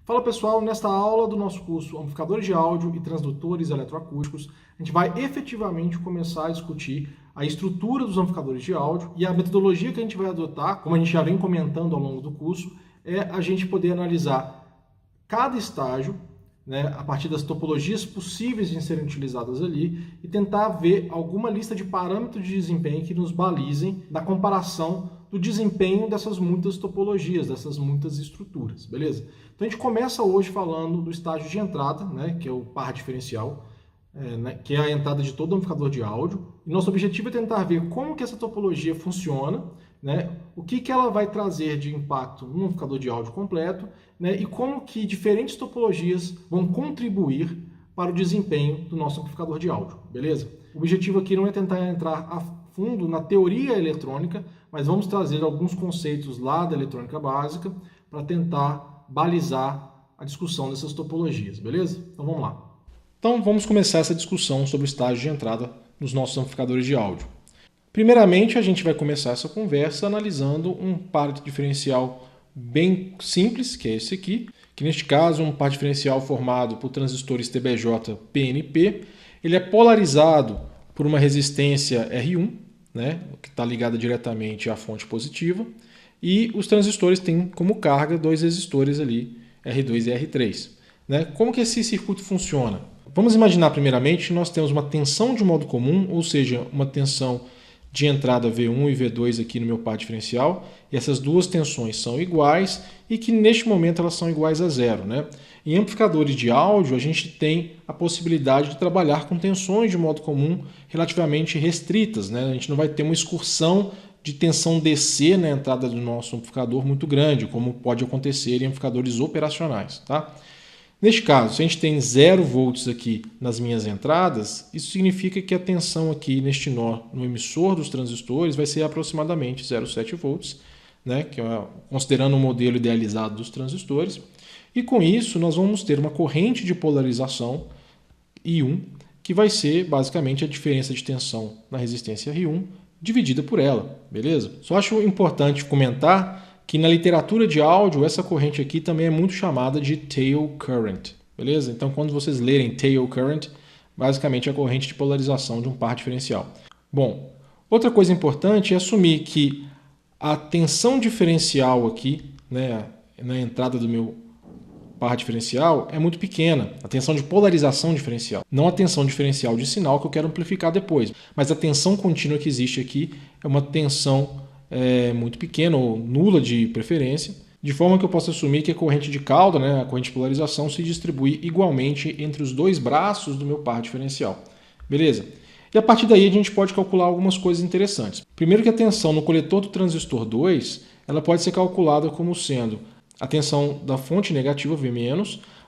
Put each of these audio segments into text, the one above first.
Fala pessoal, nesta aula do nosso curso Amplificadores de Áudio e Transdutores Eletroacústicos, a gente vai efetivamente começar a discutir a estrutura dos amplificadores de áudio e a metodologia que a gente vai adotar, como a gente já vem comentando ao longo do curso, é a gente poder analisar cada estágio, a partir das topologias possíveis de serem utilizadas ali e tentar ver alguma lista de parâmetros de desempenho que nos balizem da comparação do desempenho dessas muitas topologias, dessas muitas estruturas, beleza? Então a gente começa hoje falando do estágio de entrada, que é o par diferencial, que é a entrada de todo amplificador de áudio. E nosso objetivo é tentar ver como que essa topologia funciona, o que ela vai trazer de impacto no amplificador de áudio completo, e como que diferentes topologias vão contribuir para o desempenho do nosso amplificador de áudio, beleza? O objetivo aqui não é tentar entrar a fundo na teoria eletrônica, mas vamos trazer alguns conceitos lá da eletrônica básica para tentar balizar a discussão dessas topologias, beleza? Então vamos lá. Então vamos começar essa discussão sobre o estágio de entrada nos nossos amplificadores de áudio. Primeiramente, a gente vai começar essa conversa analisando um par diferencial bem simples, que é esse aqui, que neste caso é um par diferencial formado por transistores TBJ PNP. Ele é polarizado por uma resistência R1, que está ligada diretamente à fonte positiva, e os transistores têm como carga dois resistores ali, R2 e R3. Como que esse circuito funciona? Vamos imaginar primeiramente que nós temos uma tensão de modo comum, ou seja, uma tensão de entrada V1 e V2 aqui no meu par diferencial, e essas duas tensões são iguais e que neste momento elas são iguais a zero. Em amplificadores de áudio, a gente tem a possibilidade de trabalhar com tensões de modo comum relativamente restritas. A gente não vai ter uma excursão de tensão DC na entrada do nosso amplificador muito grande, como pode acontecer em amplificadores operacionais. Neste caso, se a gente tem 0 volts aqui nas minhas entradas, isso significa que a tensão aqui neste nó no emissor dos transistores vai ser aproximadamente 0,7 volts, que é considerando o modelo idealizado dos transistores. E com isso nós vamos ter uma corrente de polarização I1, que vai ser basicamente a diferença de tensão na resistência R1 dividida por ela, beleza? Só acho importante comentar que na literatura de áudio essa corrente aqui também é muito chamada de tail current, beleza? Então quando vocês lerem tail current, basicamente é a corrente de polarização de um par diferencial. Bom, outra coisa importante é assumir que a tensão diferencial aqui, na entrada do meu par diferencial é muito pequena, a tensão de polarização diferencial, não a tensão diferencial de sinal que eu quero amplificar depois, mas a tensão contínua que existe aqui é uma tensão muito pequena ou nula de preferência, de forma que eu posso assumir que a corrente de cauda, a corrente de polarização, se distribui igualmente entre os dois braços do meu par diferencial. Beleza? E a partir daí a gente pode calcular algumas coisas interessantes. Primeiro que a tensão no coletor do transistor 2 ela pode ser calculada como sendo a tensão da fonte negativa V-,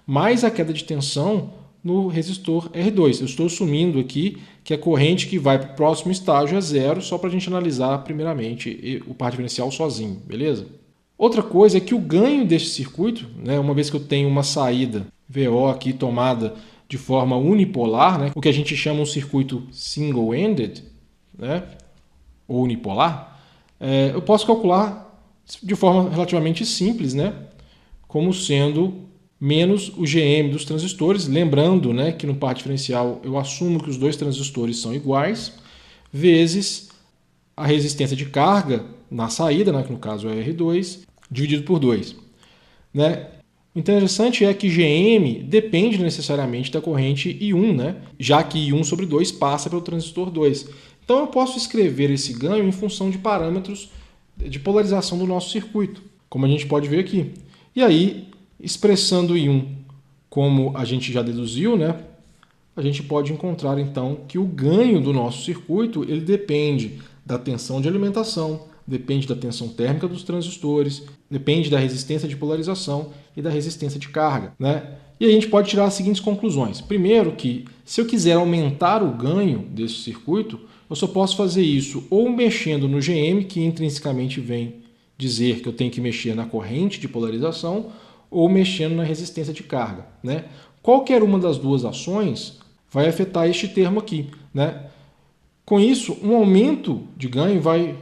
mais a queda de tensão no resistor R2. Eu estou assumindo aqui que a corrente que vai para o próximo estágio é zero, só para a gente analisar primeiramente o par diferencial sozinho, beleza? Outra coisa é que o ganho deste circuito, uma vez que eu tenho uma saída VO aqui tomada de forma unipolar, o que a gente chama um circuito single-ended, ou unipolar, eu posso calcular de forma relativamente simples, como sendo menos o GM dos transistores, lembrando que no par diferencial eu assumo que os dois transistores são iguais, vezes a resistência de carga na saída, que no caso é R2, dividido por 2. O interessante é que GM depende necessariamente da corrente I1, já que I1 sobre 2 passa pelo transistor 2. Então eu posso escrever esse ganho em função de parâmetros de polarização do nosso circuito, como a gente pode ver aqui. E aí, expressando I1 como a gente já deduziu, a gente pode encontrar então que o ganho do nosso circuito ele depende da tensão de alimentação, depende da tensão térmica dos transistores, depende da resistência de polarização e da resistência de carga. E a gente pode tirar as seguintes conclusões. Primeiro que, se eu quiser aumentar o ganho desse circuito, eu só posso fazer isso ou mexendo no GM, que intrinsecamente vem dizer que eu tenho que mexer na corrente de polarização, ou mexendo na resistência de carga. Qualquer uma das duas ações vai afetar este termo aqui. Com isso, um aumento de ganho vai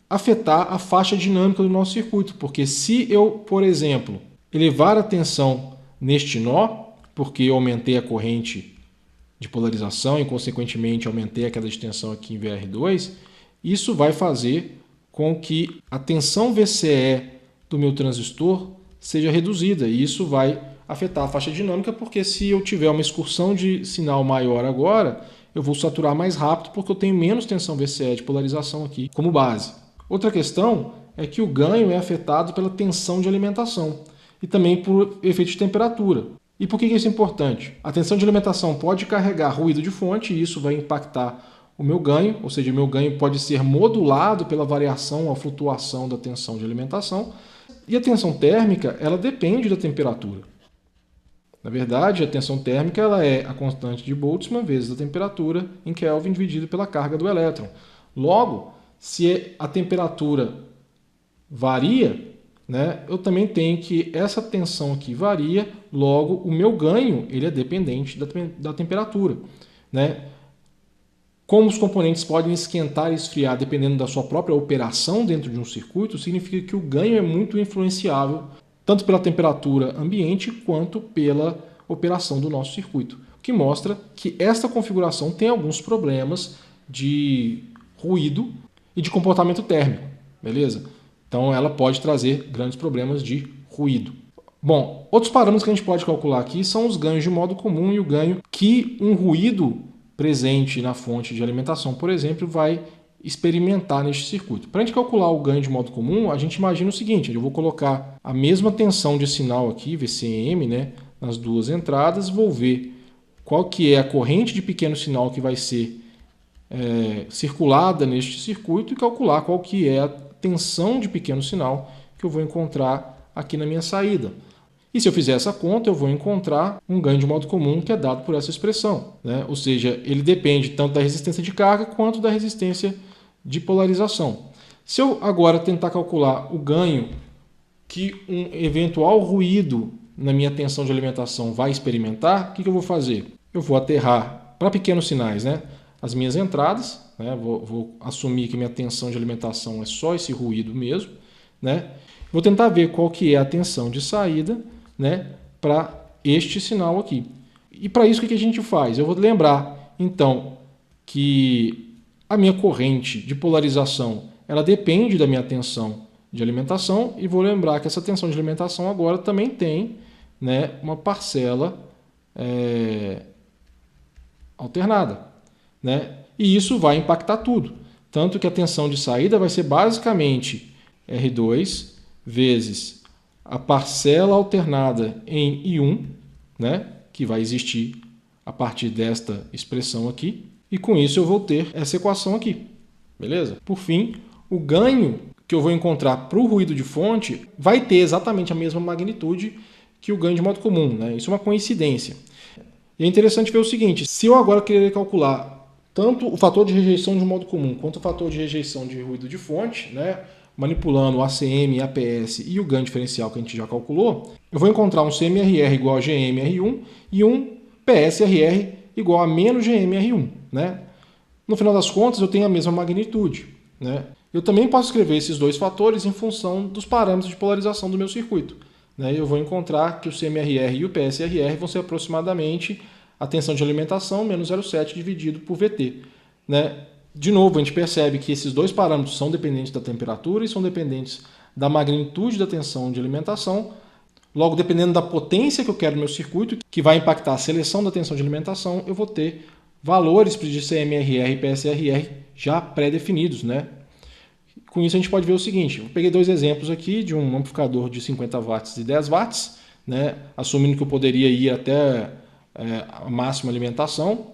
afetar a faixa dinâmica do nosso circuito, porque se eu, por exemplo, elevar a tensão neste nó, porque eu aumentei a corrente de polarização e, consequentemente, aumentei a queda de tensão aqui em VR2, isso vai fazer com que a tensão VCE do meu transistor seja reduzida, e isso vai afetar a faixa dinâmica, porque se eu tiver uma excursão de sinal maior agora, eu vou saturar mais rápido porque eu tenho menos tensão VCE de polarização aqui como base. Outra questão é que o ganho é afetado pela tensão de alimentação e também por efeito de temperatura. E por que isso é importante? A tensão de alimentação pode carregar ruído de fonte e isso vai impactar o meu ganho, ou seja, o meu ganho pode ser modulado pela variação ou flutuação da tensão de alimentação. E a tensão térmica, ela depende da temperatura. Na verdade, a tensão térmica ela é a constante de Boltzmann vezes a temperatura em Kelvin dividido pela carga do elétron. Logo, se a temperatura varia, né, eu também tenho que essa tensão aqui varia, logo o meu ganho ele é dependente da temperatura. Né? Como os componentes podem esquentar e esfriar dependendo da sua própria operação dentro de um circuito, significa que o ganho é muito influenciável tanto pela temperatura ambiente quanto pela operação do nosso circuito. O que mostra que esta configuração tem alguns problemas de ruído e de comportamento térmico, beleza? Então ela pode trazer grandes problemas de ruído. Bom, outros parâmetros que a gente pode calcular aqui são os ganhos de modo comum e o ganho que um ruído presente na fonte de alimentação, por exemplo, vai experimentar neste circuito. Para a gente calcular o ganho de modo comum, a gente imagina o seguinte: eu vou colocar a mesma tensão de sinal aqui, VCM, né, nas duas entradas, vou ver qual que é a corrente de pequeno sinal que vai ser circulada neste circuito e calcular qual que é a tensão de pequeno sinal que eu vou encontrar aqui na minha saída. E se eu fizer essa conta, eu vou encontrar um ganho de modo comum que é dado por essa expressão. Né? Ou seja, ele depende tanto da resistência de carga quanto da resistência de polarização. Se eu agora tentar calcular o ganho que um eventual ruído na minha tensão de alimentação vai experimentar, o que eu vou fazer? Eu vou aterrar para pequenos sinais, né, as minhas entradas, né, vou assumir que minha tensão de alimentação é só esse ruído mesmo, né, vou tentar ver qual que é a tensão de saída, né, para este sinal aqui. E para isso o que a gente faz? Eu vou lembrar então que a minha corrente de polarização ela depende da minha tensão de alimentação e vou lembrar que essa tensão de alimentação agora também tem, né, uma parcela alternada. Né? E isso vai impactar tudo. Tanto que a tensão de saída vai ser basicamente R2 vezes a parcela alternada em I1, né, que vai existir a partir desta expressão aqui, e com isso eu vou ter essa equação aqui, beleza? Por fim, o ganho que eu vou encontrar para o ruído de fonte vai ter exatamente a mesma magnitude que o ganho de modo comum, né? Isso é uma coincidência. E é interessante ver o seguinte: se eu agora querer calcular tanto o fator de rejeição de modo comum quanto o fator de rejeição de ruído de fonte, né, manipulando o ACM, APS e o ganho diferencial que a gente já calculou, eu vou encontrar um CMRR igual a GMR1 e um PSRR igual a menos GMR1. Né? No final das contas, eu tenho a mesma magnitude. Né? Eu também posso escrever esses dois fatores em função dos parâmetros de polarização do meu circuito. Né? Eu vou encontrar que o CMRR e o PSRR vão ser aproximadamente a tensão de alimentação menos 0,7 dividido por VT. Né? De novo, a gente percebe que esses dois parâmetros são dependentes da temperatura e são dependentes da magnitude da tensão de alimentação. Logo, dependendo da potência que eu quero no meu circuito, que vai impactar a seleção da tensão de alimentação, eu vou ter valores de CMRR e PSRR já pré-definidos. Né? Com isso, a gente pode ver o seguinte: eu peguei dois exemplos aqui de um amplificador de 50 watts e 10 watts, né? Assumindo que eu poderia ir até a máxima alimentação.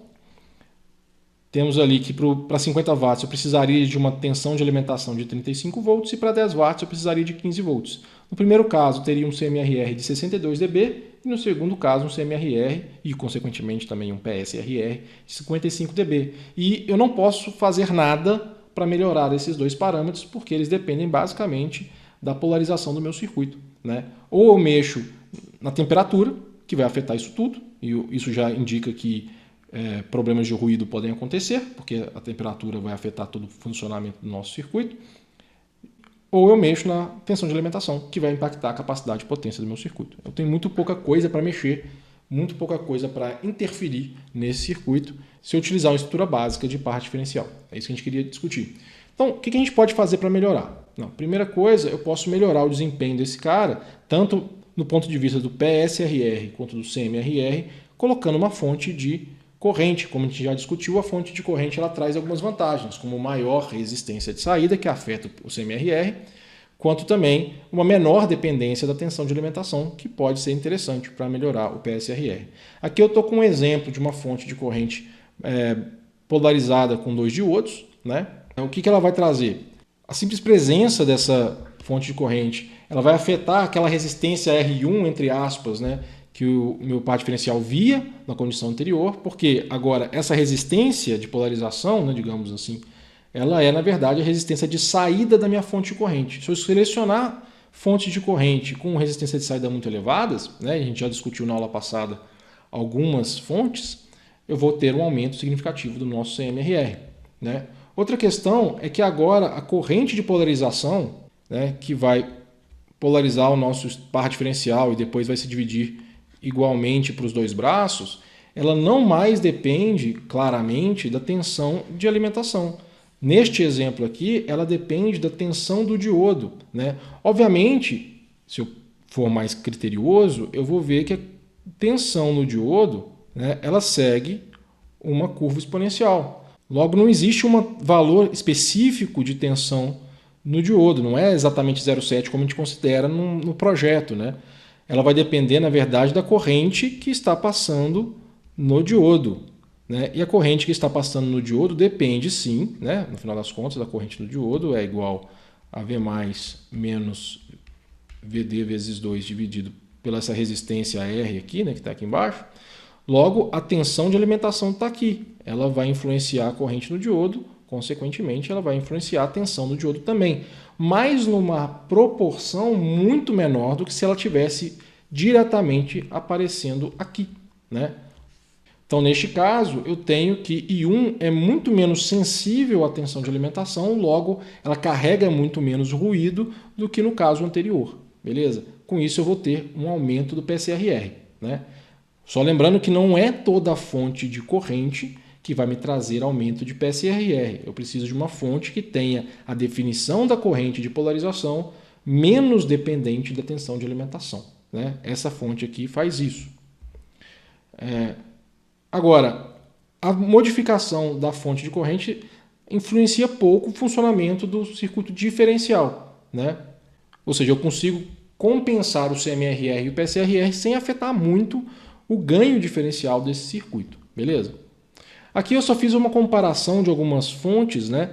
Temos ali que para 50 watts eu precisaria de uma tensão de alimentação de 35 volts e para 10 watts eu precisaria de 15 volts. No primeiro caso, teria um CMRR de 62 dB e no segundo caso um CMRR e, consequentemente, também um PSRR de 55 dB. E eu não posso fazer nada para melhorar esses dois parâmetros porque eles dependem basicamente da polarização do meu circuito. Né? Ou eu mexo na temperatura, que vai afetar isso tudo, e isso já indica que problemas de ruído podem acontecer, porque a temperatura vai afetar todo o funcionamento do nosso circuito. ou eu mexo na tensão de alimentação, que vai impactar a capacidade e potência do meu circuito. Eu tenho muito pouca coisa para mexer, muito pouca coisa para interferir nesse circuito se eu utilizar uma estrutura básica de par diferencial. É isso que a gente queria discutir. Então, o que a gente pode fazer para melhorar? Não, primeira coisa, eu posso melhorar o desempenho desse cara, tanto no ponto de vista do PSRR quanto do CMRR, colocando uma fonte de corrente. Como a gente já discutiu, a fonte de corrente ela traz algumas vantagens, como maior resistência de saída, que afeta o CMRR, quanto também uma menor dependência da tensão de alimentação, que pode ser interessante para melhorar o PSRR. Aqui eu estou com um exemplo de uma fonte de corrente polarizada com 2 diodos, né? O que ela vai trazer? A simples presença dessa fonte de corrente ela vai afetar aquela resistência R1, entre aspas, né, que o meu par diferencial via na condição anterior, porque agora essa resistência de polarização, né, digamos assim, ela é, na verdade, a resistência de saída da minha fonte de corrente. Se eu selecionar fontes de corrente com resistência de saída muito elevadas, né, a gente já discutiu na aula passada algumas fontes, eu vou ter um aumento significativo do nosso CMRR. Né? Outra questão é que agora a corrente de polarização, né, que vai polarizar o nosso par diferencial e depois vai se dividir igualmente para os dois braços, ela não mais depende claramente da tensão de alimentação. Neste exemplo aqui, ela depende da tensão do diodo. Né? Obviamente, se eu for mais criterioso, eu vou ver que a tensão no diodo, né, ela segue uma curva exponencial. Logo, não existe um valor específico de tensão no diodo, não é exatamente 0,7 como a gente considera no projeto. Né? Ela vai depender, na verdade, da corrente que está passando no diodo. Né? E a corrente que está passando no diodo depende, sim, né? No final das contas, a corrente do diodo é igual a V menos VD vezes 2 dividido pela essa resistência R aqui, né, que está aqui embaixo. Logo, a tensão de alimentação está aqui. Ela vai influenciar a corrente no diodo, consequentemente, ela vai influenciar a tensão do diodo também, mas numa proporção muito menor do que se ela tivesse diretamente aparecendo aqui. Né? Então, neste caso, eu tenho que I1 é muito menos sensível à tensão de alimentação, logo, ela carrega muito menos ruído do que no caso anterior. Beleza? Com isso, eu vou ter um aumento do PSRR. Né? Só lembrando que não é toda a fonte de corrente que vai me trazer aumento de PSRR. Eu preciso de uma fonte que tenha a definição da corrente de polarização menos dependente da tensão de alimentação. Né? Essa fonte aqui faz isso. Agora, a modificação da fonte de corrente influencia pouco o funcionamento do circuito diferencial. Né? Ou seja, eu consigo compensar o CMRR e o PSRR sem afetar muito o ganho diferencial desse circuito. Beleza? Aqui eu só fiz uma comparação de algumas fontes, né,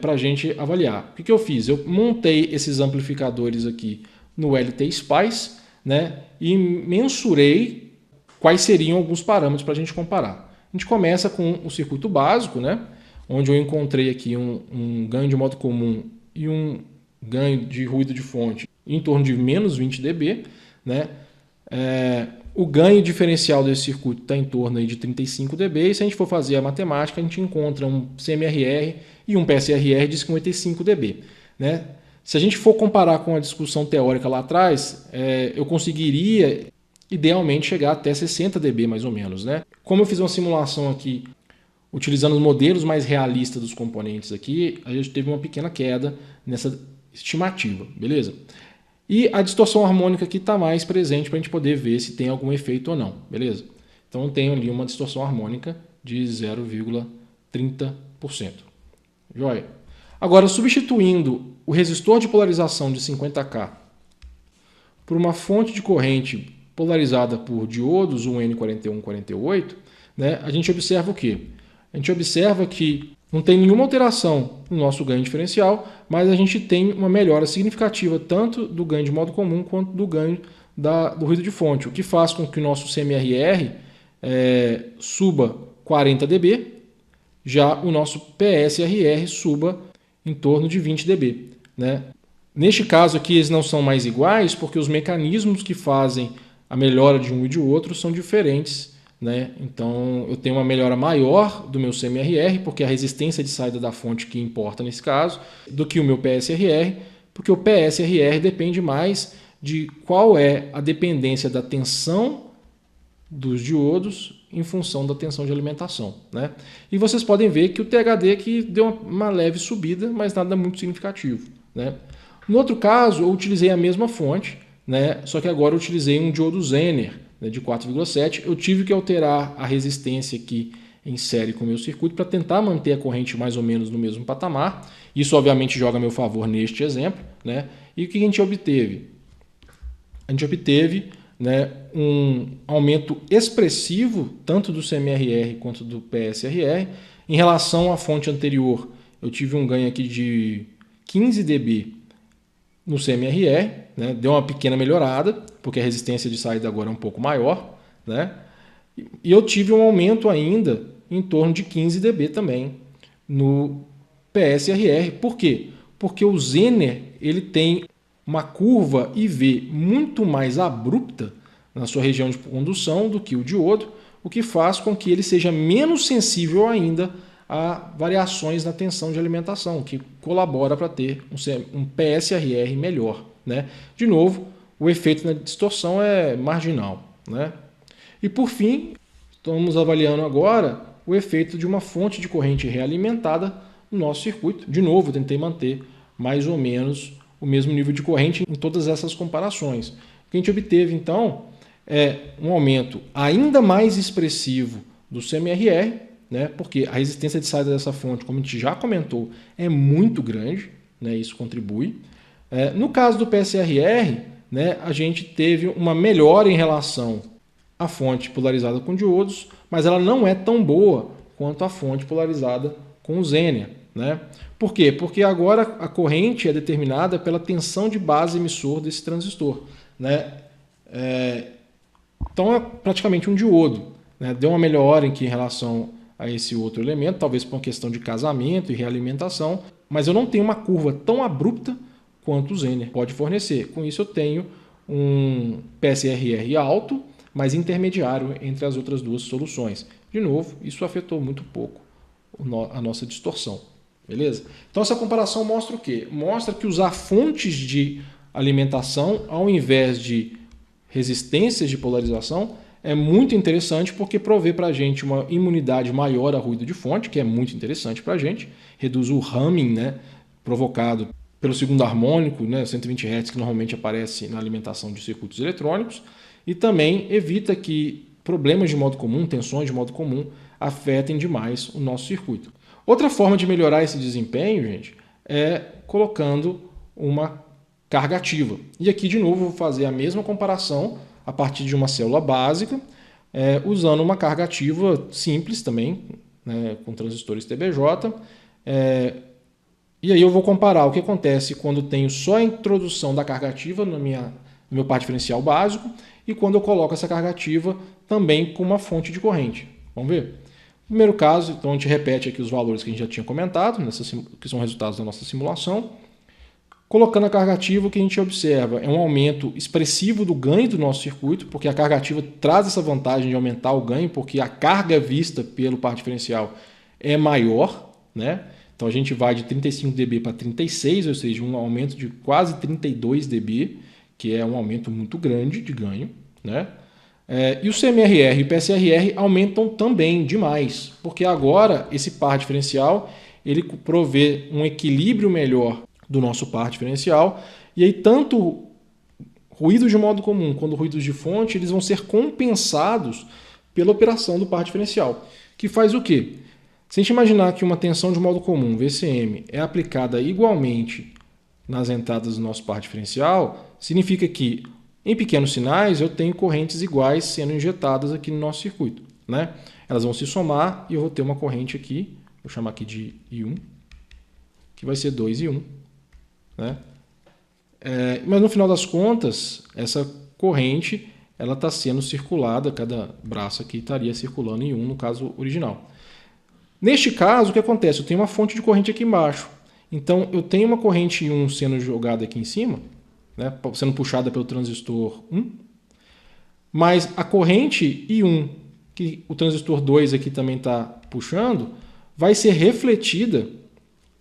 para a gente avaliar. O que eu fiz? Eu montei esses amplificadores aqui no LT-Spice, né, e mensurei quais seriam alguns parâmetros para a gente comparar. A gente começa com o circuito básico, né, onde eu encontrei aqui um ganho de modo comum e um ganho de ruído de fonte em torno de menos 20 dB. Né? O ganho diferencial desse circuito está em torno aí de 35 dB, e se a gente for fazer a matemática, a gente encontra um CMRR e um PSRR de 55 dB. Né? Se a gente for comparar com a discussão teórica lá atrás, eu conseguiria, idealmente, chegar até 60 dB, mais ou menos. Né? Como eu fiz uma simulação aqui, utilizando os modelos mais realistas dos componentes aqui, a gente teve uma pequena queda nessa estimativa, beleza? E a distorção harmônica aqui está mais presente para a gente poder ver se tem algum efeito ou não, beleza? Então eu tenho ali uma distorção harmônica de 0,30%. Joia? Agora, substituindo o resistor de polarização de 50K por uma fonte de corrente polarizada por diodos 1N4148, né, a gente observa o quê? A gente observa que não tem nenhuma alteração no nosso ganho diferencial, mas a gente tem uma melhora significativa tanto do ganho de modo comum quanto do ganho do ruído de fonte, o que faz com que o nosso CMRR suba 40 dB, já o nosso PSRR suba em torno de 20 dB. Né? Neste caso aqui eles não são mais iguais porque os mecanismos que fazem a melhora de um e de outro são diferentes. Né? Então eu tenho uma melhora maior do meu CMRR, porque é a resistência de saída da fonte que importa nesse caso, do que o meu PSRR, Porque o PSRR depende mais de qual é a dependência da tensão dos diodos em função da tensão de alimentação, né? E vocês podem ver que o THD aqui deu uma leve subida, mas nada muito significativo, né? No outro caso, eu utilizei a mesma fonte, né? Só que agora eu utilizei um diodo Zener, né, de 4,7. Eu tive que alterar a resistência aqui em série com o meu circuito para tentar manter a corrente mais ou menos no mesmo patamar. Isso obviamente joga a meu favor neste exemplo, né? E o que a gente obteve? A gente obteve, né, um aumento expressivo tanto do CMRR quanto do PSRR. Em relação à fonte anterior, eu tive um ganho aqui de 15 dB no CMRR, né? Deu uma pequena melhorada, porque a resistência de saída agora é um pouco maior, né? E eu tive um aumento ainda em torno de 15 dB também no PSRR. Por quê? Porque o Zener ele tem uma curva IV muito mais abrupta na sua região de condução do que o diodo, o que faz com que ele seja menos sensível ainda a variações na tensão de alimentação, que colabora para ter um PSRR melhor, né? De novo, o efeito na distorção é marginal, né? E por fim, estamos avaliando agora o efeito de uma fonte de corrente realimentada no nosso circuito. De novo, tentei manter mais ou menos o mesmo nível de corrente em todas essas comparações. O que a gente obteve, então, é um aumento ainda mais expressivo do CMRR, né? Porque a resistência de saída dessa fonte, como a gente já comentou, é muito grande, né? Isso contribui. No caso do PSRR, né, a gente teve uma melhora em relação à fonte polarizada com diodos, mas ela não é tão boa quanto a fonte polarizada com o Zener, né? Por quê? Porque agora a corrente é determinada pela tensão de base emissor desse transistor, né? Então é praticamente um diodo, né? Deu uma melhora em relação a esse outro elemento, talvez por uma questão de casamento e realimentação, mas eu não tenho uma curva tão abrupta quanto o Zener pode fornecer. Com isso eu tenho um PSRR alto, mas intermediário entre as outras duas soluções. De novo, isso afetou muito pouco a nossa distorção. Beleza? Então essa comparação mostra o quê? Mostra que usar fontes de alimentação ao invés de resistências de polarização é muito interessante porque provê para a gente uma imunidade maior a ruído de fonte, que é muito interessante para a gente, reduz o humming, né, provocado pelo segundo harmônico, né, 120 Hz, que normalmente aparece na alimentação de circuitos eletrônicos, e também evita que problemas de modo comum, tensões de modo comum, afetem demais o nosso circuito. Outra forma de melhorar esse desempenho, gente, é colocando uma carga ativa. E aqui, de novo, vou fazer a mesma comparação a partir de uma célula básica, usando uma carga ativa simples também, né, com transistores TBJ. E aí eu vou comparar o que acontece quando tenho só a introdução da carga ativa no meu par diferencial básico e quando eu coloco essa carga ativa também com uma fonte de corrente. Vamos ver? No primeiro caso, então a gente repete aqui os valores que a gente já tinha comentado, que são resultados da nossa simulação. Colocando a carga ativa, o que a gente observa é um aumento expressivo do ganho do nosso circuito, porque a carga ativa traz essa vantagem de aumentar o ganho, porque a carga vista pelo par diferencial é maior, né? Então a gente vai de 35 dB para 36, ou seja, um aumento de quase 32 dB, que é um aumento muito grande de ganho, né? E o CMRR e o PSRR aumentam também demais, porque agora esse par diferencial ele provê um equilíbrio melhor do nosso par diferencial, e aí tanto ruídos de modo comum quanto ruídos de fonte eles vão ser compensados pela operação do par diferencial, que faz o quê? Se a gente imaginar que uma tensão de modo comum, VCM, é aplicada igualmente nas entradas do nosso par diferencial, significa que em pequenos sinais eu tenho correntes iguais sendo injetadas aqui no nosso circuito, né? Elas vão se somar e eu vou ter uma corrente aqui, vou chamar aqui de I1, que vai ser 2 I1. Né? Mas no final das contas, essa corrente ela está sendo circulada, cada braço aqui estaria circulando em 1 no caso original. Neste caso, o que acontece? Eu tenho uma fonte de corrente aqui embaixo. Então, eu tenho uma corrente 1 sendo jogada aqui em cima, né, sendo puxada pelo transistor 1, mas a corrente I1, que o transistor 2 aqui também está puxando, vai ser refletida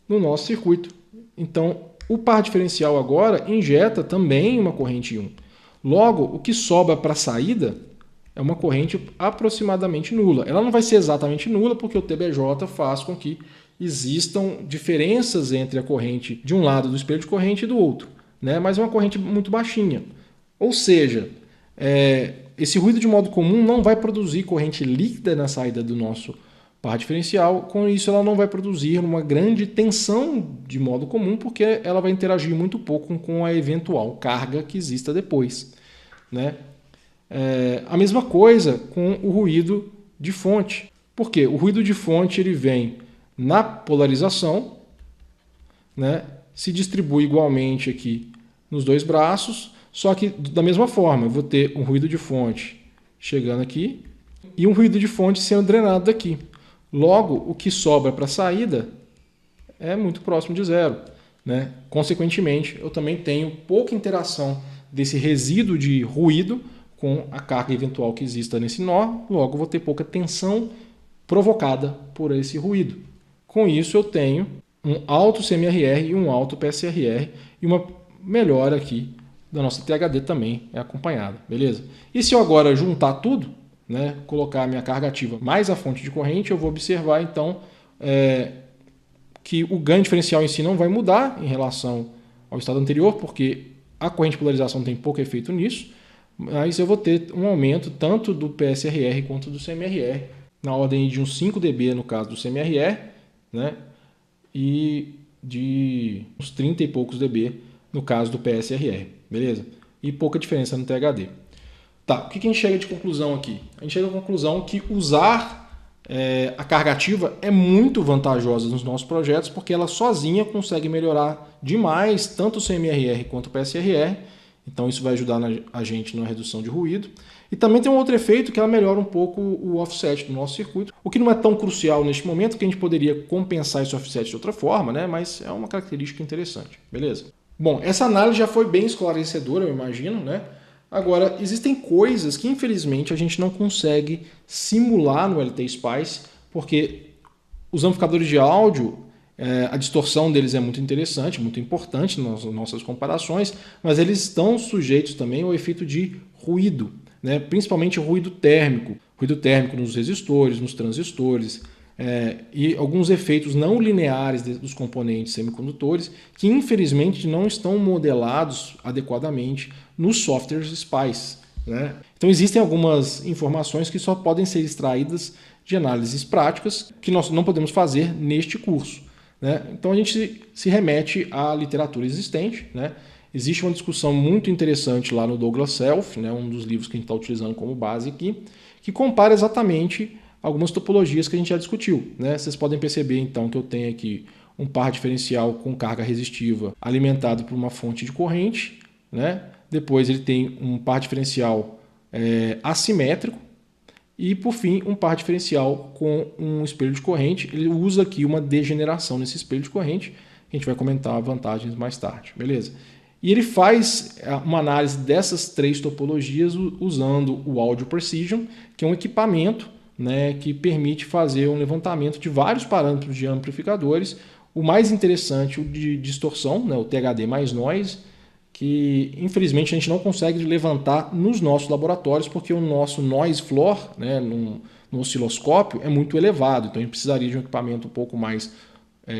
no nosso circuito. Então, O par diferencial agora injeta também uma corrente I. Logo, o que sobra para a saída é uma corrente aproximadamente nula. Ela não vai ser exatamente nula porque o TBJ faz com que existam diferenças entre a corrente de um lado do espelho de corrente e do outro, né? Mas é uma corrente muito baixinha. Ou seja, esse ruído de modo comum não vai produzir corrente líquida na saída do nosso par diferencial. Com isso, ela não vai produzir uma grande tensão de modo comum, porque ela vai interagir muito pouco com a eventual carga que exista depois, né? A mesma coisa com o ruído de fonte. Por quê? O ruído de fonte ele vem na polarização, né? Se distribui igualmente aqui nos dois braços, só que da mesma forma, eu vou ter um ruído de fonte chegando aqui e um ruído de fonte sendo drenado daqui. Logo, o que sobra para a saída é muito próximo de zero, né? Consequentemente, eu também tenho pouca interação desse resíduo de ruído com a carga eventual que exista nesse nó, logo vou ter pouca tensão provocada por esse ruído. Com isso, eu tenho um alto CMRR e um alto PSRR e uma melhora aqui da nossa THD também é acompanhada, beleza? E se eu agora juntar tudo, né, colocar a minha carga ativa mais a fonte de corrente, eu vou observar então que o ganho diferencial em si não vai mudar em relação ao estado anterior, porque a corrente de polarização tem pouco efeito nisso, mas eu vou ter um aumento tanto do PSRR quanto do CMRR, na ordem de uns 5 dB no caso do CMRR, né, e de uns 30 e poucos dB no caso do PSRR, beleza? E pouca diferença no THD. Tá, o que a gente chega de conclusão aqui? A gente chega à conclusão que usar a carga ativa é muito vantajosa nos nossos projetos, porque ela sozinha consegue melhorar demais tanto o CMRR quanto o PSRR, então isso vai ajudar a gente na redução de ruído. E também tem um outro efeito que ela melhora um pouco o offset do nosso circuito, o que não é tão crucial neste momento, que a gente poderia compensar esse offset de outra forma, né? Mas é uma característica interessante, beleza? Bom, essa análise já foi bem esclarecedora, eu imagino, né? Agora, existem coisas que infelizmente a gente não consegue simular no LT-Spice, porque os amplificadores de áudio, a distorção deles é muito interessante, muito importante nas nossas comparações, mas eles estão sujeitos também ao efeito de ruído, né? Principalmente ruído térmico nos resistores, nos transistores, e alguns efeitos não lineares dos componentes semicondutores que infelizmente não estão modelados adequadamente nos softwares SPICE, né? Então existem algumas informações que só podem ser extraídas de análises práticas que nós não podemos fazer neste curso, né? Então a gente se remete à literatura existente, né? Existe uma discussão muito interessante lá no Douglas Self, né? Um dos livros que a gente está utilizando como base aqui, que compara exatamente algumas topologias que a gente já discutiu, né? Vocês podem perceber então que eu tenho aqui um par diferencial com carga resistiva alimentado por uma fonte de corrente, né? Depois ele tem um par diferencial assimétrico e por fim um par diferencial com um espelho de corrente. Ele usa aqui uma degeneração nesse espelho de corrente, a gente vai comentar vantagens mais tarde, beleza? E ele faz uma análise dessas três topologias usando o Audio Precision, que é um equipamento, né, que permite fazer um levantamento de vários parâmetros de amplificadores. O mais interessante, o de distorção, né, o THD mais noise, que infelizmente a gente não consegue levantar nos nossos laboratórios, porque o nosso noise floor, né, no osciloscópio é muito elevado, então a gente precisaria de um equipamento um pouco mais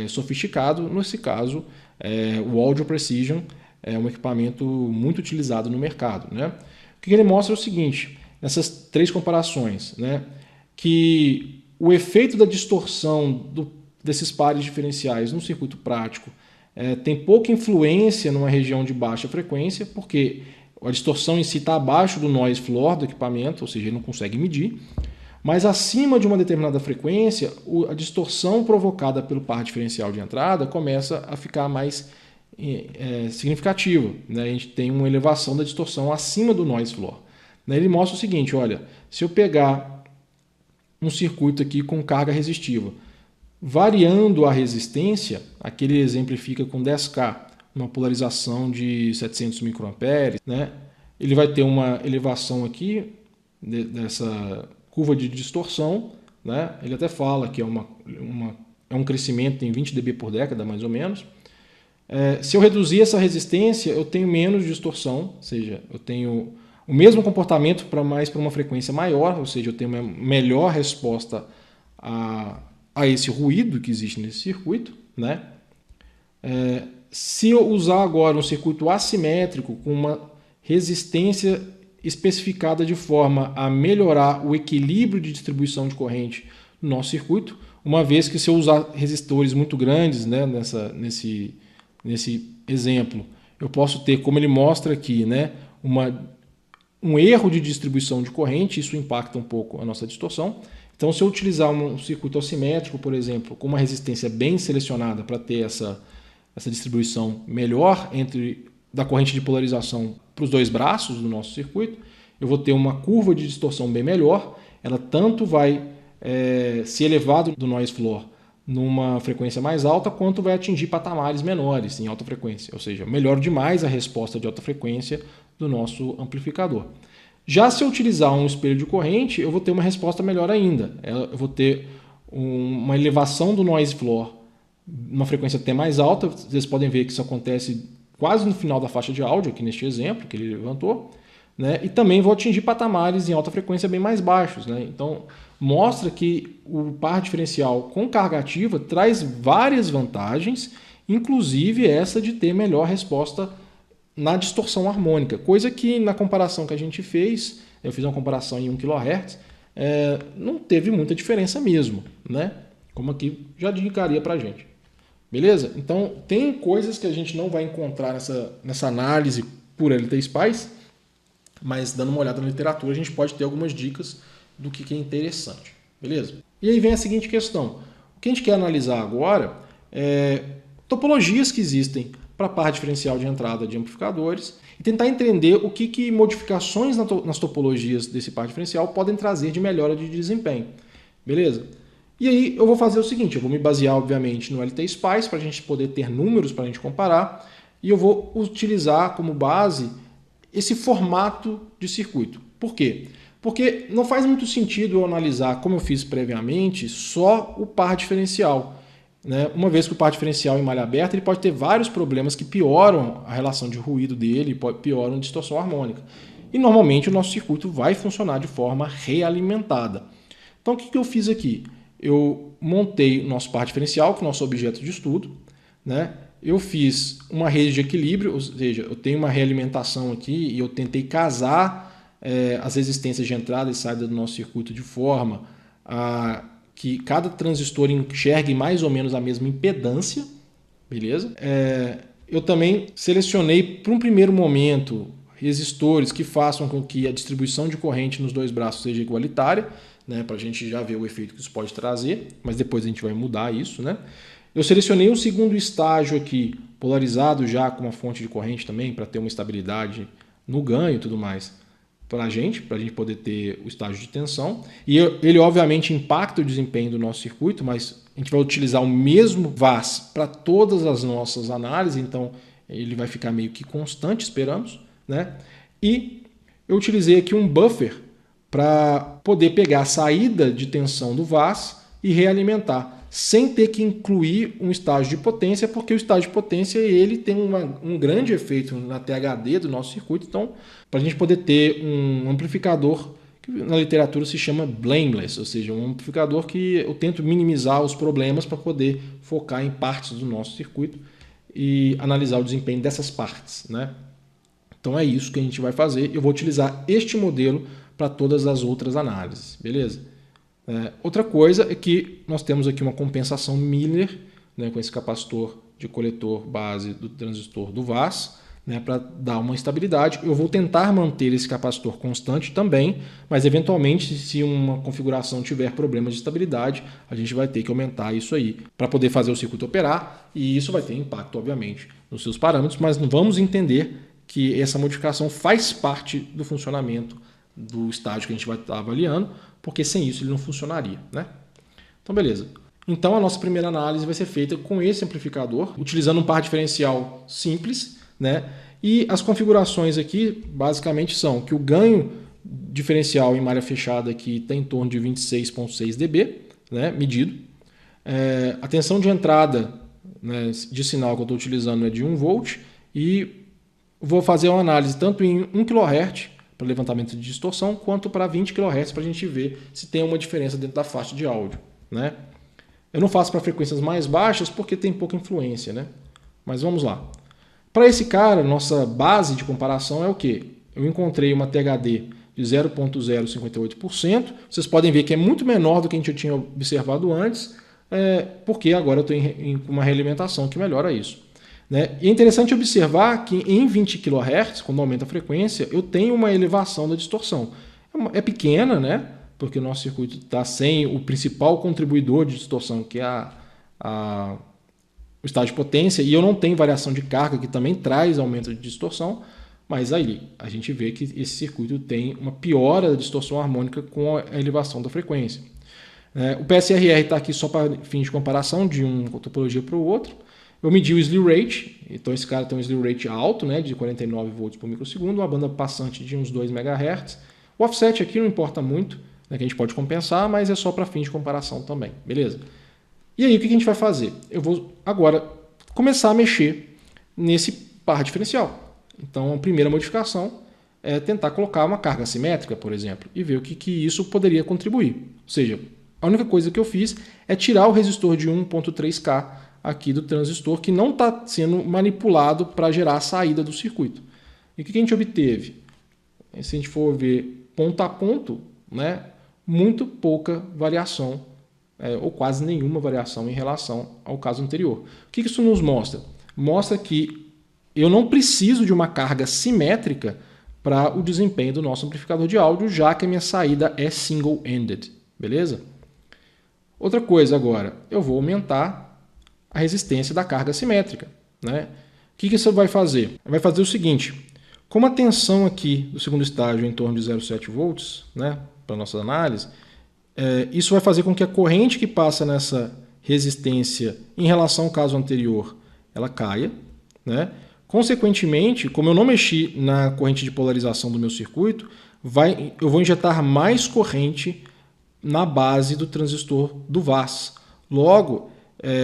sofisticado. Nesse caso, o Audio Precision é um equipamento muito utilizado no mercado, né? O que ele mostra é o seguinte, nessas três comparações, né, que o efeito da distorção desses pares diferenciais no circuito prático tem pouca influência numa região de baixa frequência, porque a distorção em si está abaixo do noise floor do equipamento, ou seja, ele não consegue medir, mas acima de uma determinada frequência, a distorção provocada pelo par diferencial de entrada começa a ficar mais significativa, né? A gente tem uma elevação da distorção acima do noise floor. Ele mostra o seguinte, olha, se eu pegar um circuito aqui com carga resistiva, variando a resistência, aqui ele exemplifica com 10K, uma polarização de 700 microamperes, né? Ele vai ter uma elevação aqui dessa curva de distorção, né? Ele até fala que é um crescimento em 20 dB por década, mais ou menos. Se eu reduzir essa resistência, eu tenho menos distorção, ou seja, eu tenho o mesmo comportamento mais para uma frequência maior, ou seja, eu tenho uma melhor resposta a esse ruído que existe nesse circuito, né? Se eu usar agora um circuito assimétrico com uma resistência especificada de forma a melhorar o equilíbrio de distribuição de corrente no nosso circuito, uma vez que se eu usar resistores muito grandes, né, nesse exemplo, eu posso ter, como ele mostra aqui, né, um erro de distribuição de corrente, isso impacta um pouco a nossa distorção. Então, se eu utilizar um circuito assimétrico, por exemplo, com uma resistência bem selecionada para ter essa distribuição melhor da corrente de polarização para os dois braços do nosso circuito, eu vou ter uma curva de distorção bem melhor. Ela tanto vai se elevar do noise floor numa frequência mais alta, quanto vai atingir patamares menores em alta frequência. Ou seja, melhora demais a resposta de alta frequência do nosso amplificador. Já se eu utilizar um espelho de corrente, eu vou ter uma resposta melhor ainda. Eu vou ter uma elevação do noise floor numa frequência até mais alta. Vocês podem ver que isso acontece quase no final da faixa de áudio, aqui neste exemplo que ele levantou, né? E também vou atingir patamares em alta frequência bem mais baixos, né? Então, mostra que o par diferencial com carga ativa traz várias vantagens, inclusive essa de ter melhor resposta na distorção harmônica, coisa que na comparação que a gente fez, eu fiz uma comparação em 1 kHz, não teve muita diferença mesmo, né? Como aqui já indicaria para a gente. Beleza? Então, tem coisas que a gente não vai encontrar nessa análise por LTSpice, mas dando uma olhada na literatura, a gente pode ter algumas dicas do que é interessante. Beleza? E aí vem a seguinte questão. O que a gente quer analisar agora é topologias que existem para a par diferencial de entrada de amplificadores e tentar entender o que modificações nas topologias desse par diferencial podem trazer de melhora de desempenho. Beleza? E aí eu vou fazer o seguinte, eu vou me basear obviamente no LTSpice para a gente poder ter números para a gente comparar e eu vou utilizar como base esse formato de circuito. Por quê? Porque não faz muito sentido eu analisar, como eu fiz previamente, só o par diferencial. Né? Uma vez que o par diferencial em malha aberta ele pode ter vários problemas que pioram a relação de ruído dele, pioram a distorção harmônica. E normalmente o nosso circuito vai funcionar de forma realimentada. Então o que eu fiz aqui? Eu montei o nosso par diferencial, que é o nosso objeto de estudo. Né? Eu fiz uma rede de equilíbrio, ou seja, eu tenho uma realimentação aqui e eu tentei casar as resistências de entrada e saída do nosso circuito de forma a que cada transistor enxergue mais ou menos a mesma impedância, beleza? Eu também selecionei para um primeiro momento resistores que façam com que a distribuição de corrente nos dois braços seja igualitária, né, para a gente já ver o efeito que isso pode trazer, mas depois a gente vai mudar isso, né? Eu selecionei um segundo estágio aqui, polarizado já com uma fonte de corrente também, para ter uma estabilidade no ganho e tudo mais, para a gente poder ter o estágio de tensão. E ele obviamente impacta o desempenho do nosso circuito, mas a gente vai utilizar o mesmo VAS para todas as nossas análises, então ele vai ficar meio que constante, esperamos, né? E eu utilizei aqui um buffer para poder pegar a saída de tensão do VAS e realimentar, sem ter que incluir um estágio de potência, porque o estágio de potência ele tem um grande efeito na THD do nosso circuito. Então, para a gente poder ter um amplificador que na literatura se chama blameless, ou seja, um amplificador que eu tento minimizar os problemas para poder focar em partes do nosso circuito e analisar o desempenho dessas partes, né? Então é isso que a gente vai fazer. Eu vou utilizar este modelo para todas as outras análises, beleza? Outra coisa é que nós temos aqui uma compensação Miller, né, com esse capacitor de coletor base do transistor do VAS, né, para dar uma estabilidade. Eu vou tentar manter esse capacitor constante também, mas eventualmente, se uma configuração tiver problemas de estabilidade, a gente vai ter que aumentar isso aí para poder fazer o circuito operar, e isso vai ter impacto, obviamente, nos seus parâmetros, mas vamos entender que essa modificação faz parte do funcionamento do estágio que a gente vai estar avaliando, porque sem isso ele não funcionaria, né? Então, beleza. Então, a nossa primeira análise vai ser feita com esse amplificador, utilizando um par diferencial simples, né? E as configurações aqui, basicamente, são que o ganho diferencial em malha fechada aqui está em torno de 26,6 dB, né? Medido. A tensão de entrada né, de sinal que eu estou utilizando é de 1 volt e vou fazer uma análise tanto em 1 kHz para levantamento de distorção, quanto para 20 kHz para a gente ver se tem uma diferença dentro da faixa de áudio, né? Eu não faço para frequências mais baixas porque tem pouca influência, né? Mas vamos lá. Para esse cara, nossa base de comparação é o quê? Eu encontrei uma THD de 0,058%. Vocês podem ver que é muito menor do que a gente tinha observado antes, porque agora eu estou com uma realimentação que melhora isso, né? E é interessante observar que em 20 kHz, quando aumenta a frequência, eu tenho uma elevação da distorção. É pequena, né? Porque o nosso circuito está sem o principal contribuidor de distorção, que é o estágio de potência, e eu não tenho variação de carga, que também traz aumento de distorção, mas aí a gente vê que esse circuito tem uma piora da distorção harmônica com a elevação da frequência. O PSRR está aqui só para fins de comparação de uma topologia para o outro. Eu medi o slew rate, então esse cara tem um slew rate alto, né, de 49 volts por microsegundo, uma banda passante de uns 2 MHz. O offset aqui não importa muito, né, que a gente pode compensar, mas é só para fins de comparação também, beleza? E aí o que a gente vai fazer? Eu vou agora começar a mexer nesse par diferencial. Então a primeira modificação é tentar colocar uma carga assimétrica, por exemplo, e ver o que isso poderia contribuir. Ou seja, a única coisa que eu fiz é tirar o resistor de 1.3K aqui do transistor, que não está sendo manipulado para gerar a saída do circuito. E o que a gente obteve? Se a gente for ver ponto a ponto, né, muito pouca variação, ou quase nenhuma variação em relação ao caso anterior. O que isso nos mostra? Mostra que eu não preciso de uma carga simétrica para o desempenho do nosso amplificador de áudio, já que a minha saída é single-ended, beleza? Outra coisa agora, eu vou aumentar a resistência da carga simétrica, né? O que isso vai fazer? Vai fazer o seguinte, como a tensão aqui do segundo estágio é em torno de 0,7 volts, né, para a nossa análise, isso vai fazer com que a corrente que passa nessa resistência em relação ao caso anterior, ela caia, né? Consequentemente, como eu não mexi na corrente de polarização do meu circuito, eu vou injetar mais corrente na base do transistor do VAS. Logo,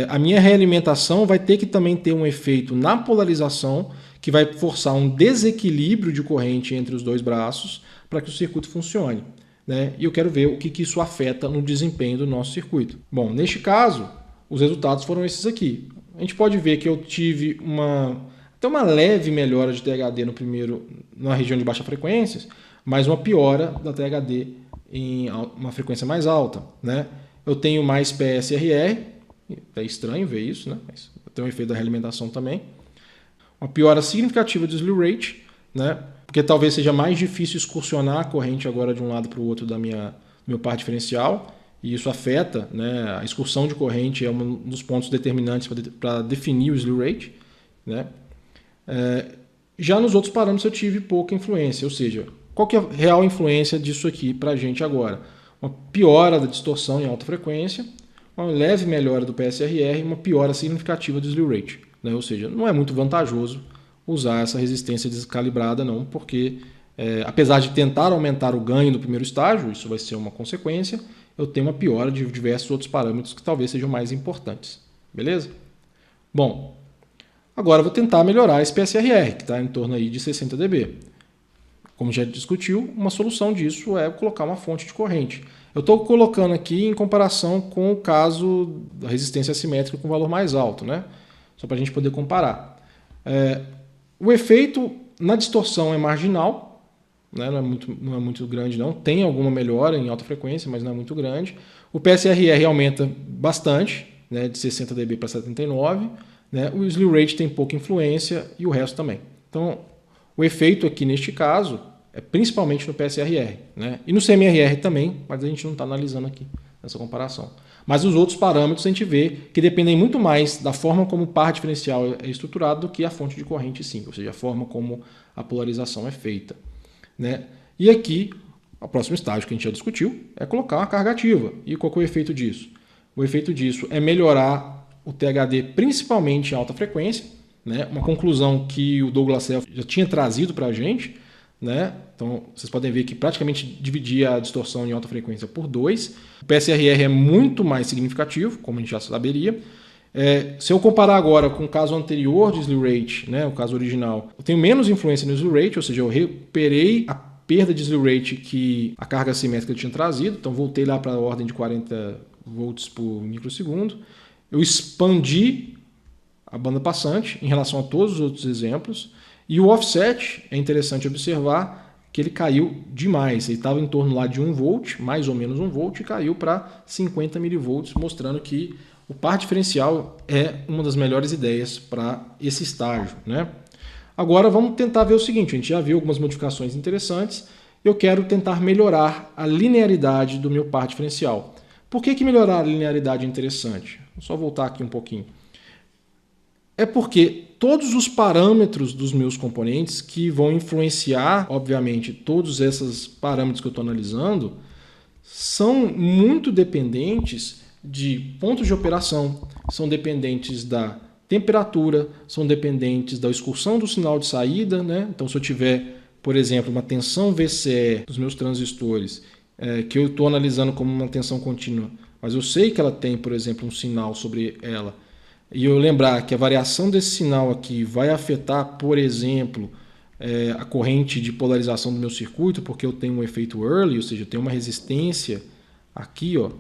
a minha realimentação vai ter que também ter um efeito na polarização que vai forçar um desequilíbrio de corrente entre os dois braços para que o circuito funcione, né? E eu quero ver o que isso afeta no desempenho do nosso circuito. Bom, neste caso, os resultados foram esses aqui. A gente pode ver que eu tive até uma leve melhora de THD na região de baixa frequências, mas uma piora da THD em uma frequência mais alta, né? Eu tenho mais PSRR, é estranho ver isso, né? Mas tem um efeito da realimentação também. Uma piora significativa do slew rate, né? Porque talvez seja mais difícil excursionar a corrente agora de um lado para o outro do meu par diferencial, e isso afeta, né? A excursão de corrente é um dos pontos determinantes para definir o slew rate, né? Já nos outros parâmetros eu tive pouca influência, ou seja, qual que é a real influência disso aqui para a gente agora? Uma piora da distorção em alta frequência, uma leve melhora do PSRR e uma piora significativa do slew rate, né? Ou seja, não é muito vantajoso usar essa resistência descalibrada não, porque apesar de tentar aumentar o ganho do primeiro estágio, isso vai ser uma consequência, eu tenho uma piora de diversos outros parâmetros que talvez sejam mais importantes, beleza? Bom, agora eu vou tentar melhorar esse PSRR, que está em torno aí de 60 dB. Como já discutiu, uma solução disso é colocar uma fonte de corrente. Eu estou colocando aqui em comparação com o caso da resistência assimétrica com valor mais alto, né? Só para a gente poder comparar. O efeito na distorção é marginal, né? Não é muito grande não. Tem alguma melhora em alta frequência, mas não é muito grande. O PSRR aumenta bastante, né? De 60 dB para 79, né? O slew rate tem pouca influência e o resto também. Então, o efeito aqui neste caso é principalmente no PSRR, né? E no CMRR também, mas a gente não está analisando aqui nessa comparação. Mas os outros parâmetros a gente vê que dependem muito mais da forma como o par diferencial é estruturado do que a fonte de corrente sim, ou seja, a forma como a polarização é feita, né? E aqui, o próximo estágio que a gente já discutiu é colocar uma carga ativa. E qual que é o efeito disso? O efeito disso é melhorar o THD principalmente em alta frequência, né? Uma conclusão que o Douglas Self já tinha trazido para a gente, né? Então, vocês podem ver que praticamente dividia a distorção em alta frequência por 2. O PSRR é muito mais significativo, como a gente já saberia. Se eu comparar agora com o caso anterior de slew rate, né, o caso original, eu tenho menos influência no slew rate, ou seja, eu recuperei a perda de slew rate que a carga assimétrica tinha trazido, então voltei lá para a ordem de 40 volts por microsegundo. Eu expandi a banda passante em relação a todos os outros exemplos, e o offset, é interessante observar que ele caiu demais. Ele estava em torno lá de 1 volt, mais ou menos 1 volt, e caiu para 50 milivolts, mostrando que o par diferencial é uma das melhores ideias para esse estágio, né? Agora vamos tentar ver o seguinte, a gente já viu algumas modificações interessantes, eu quero tentar melhorar a linearidade do meu par diferencial. Por que melhorar a linearidade é interessante? Vou só voltar aqui um pouquinho. É porque todos os parâmetros dos meus componentes que vão influenciar, obviamente, todos esses parâmetros que eu estou analisando, são muito dependentes de pontos de operação, são dependentes da temperatura, são dependentes da excursão do sinal de saída, né? Então, se eu tiver, por exemplo, uma tensão VCE dos meus transistores, que eu estou analisando como uma tensão contínua, mas eu sei que ela tem, por exemplo, um sinal sobre ela, e eu lembrar que a variação desse sinal aqui vai afetar, por exemplo, a corrente de polarização do meu circuito, porque eu tenho um efeito early, ou seja, eu tenho uma resistência aqui, ó,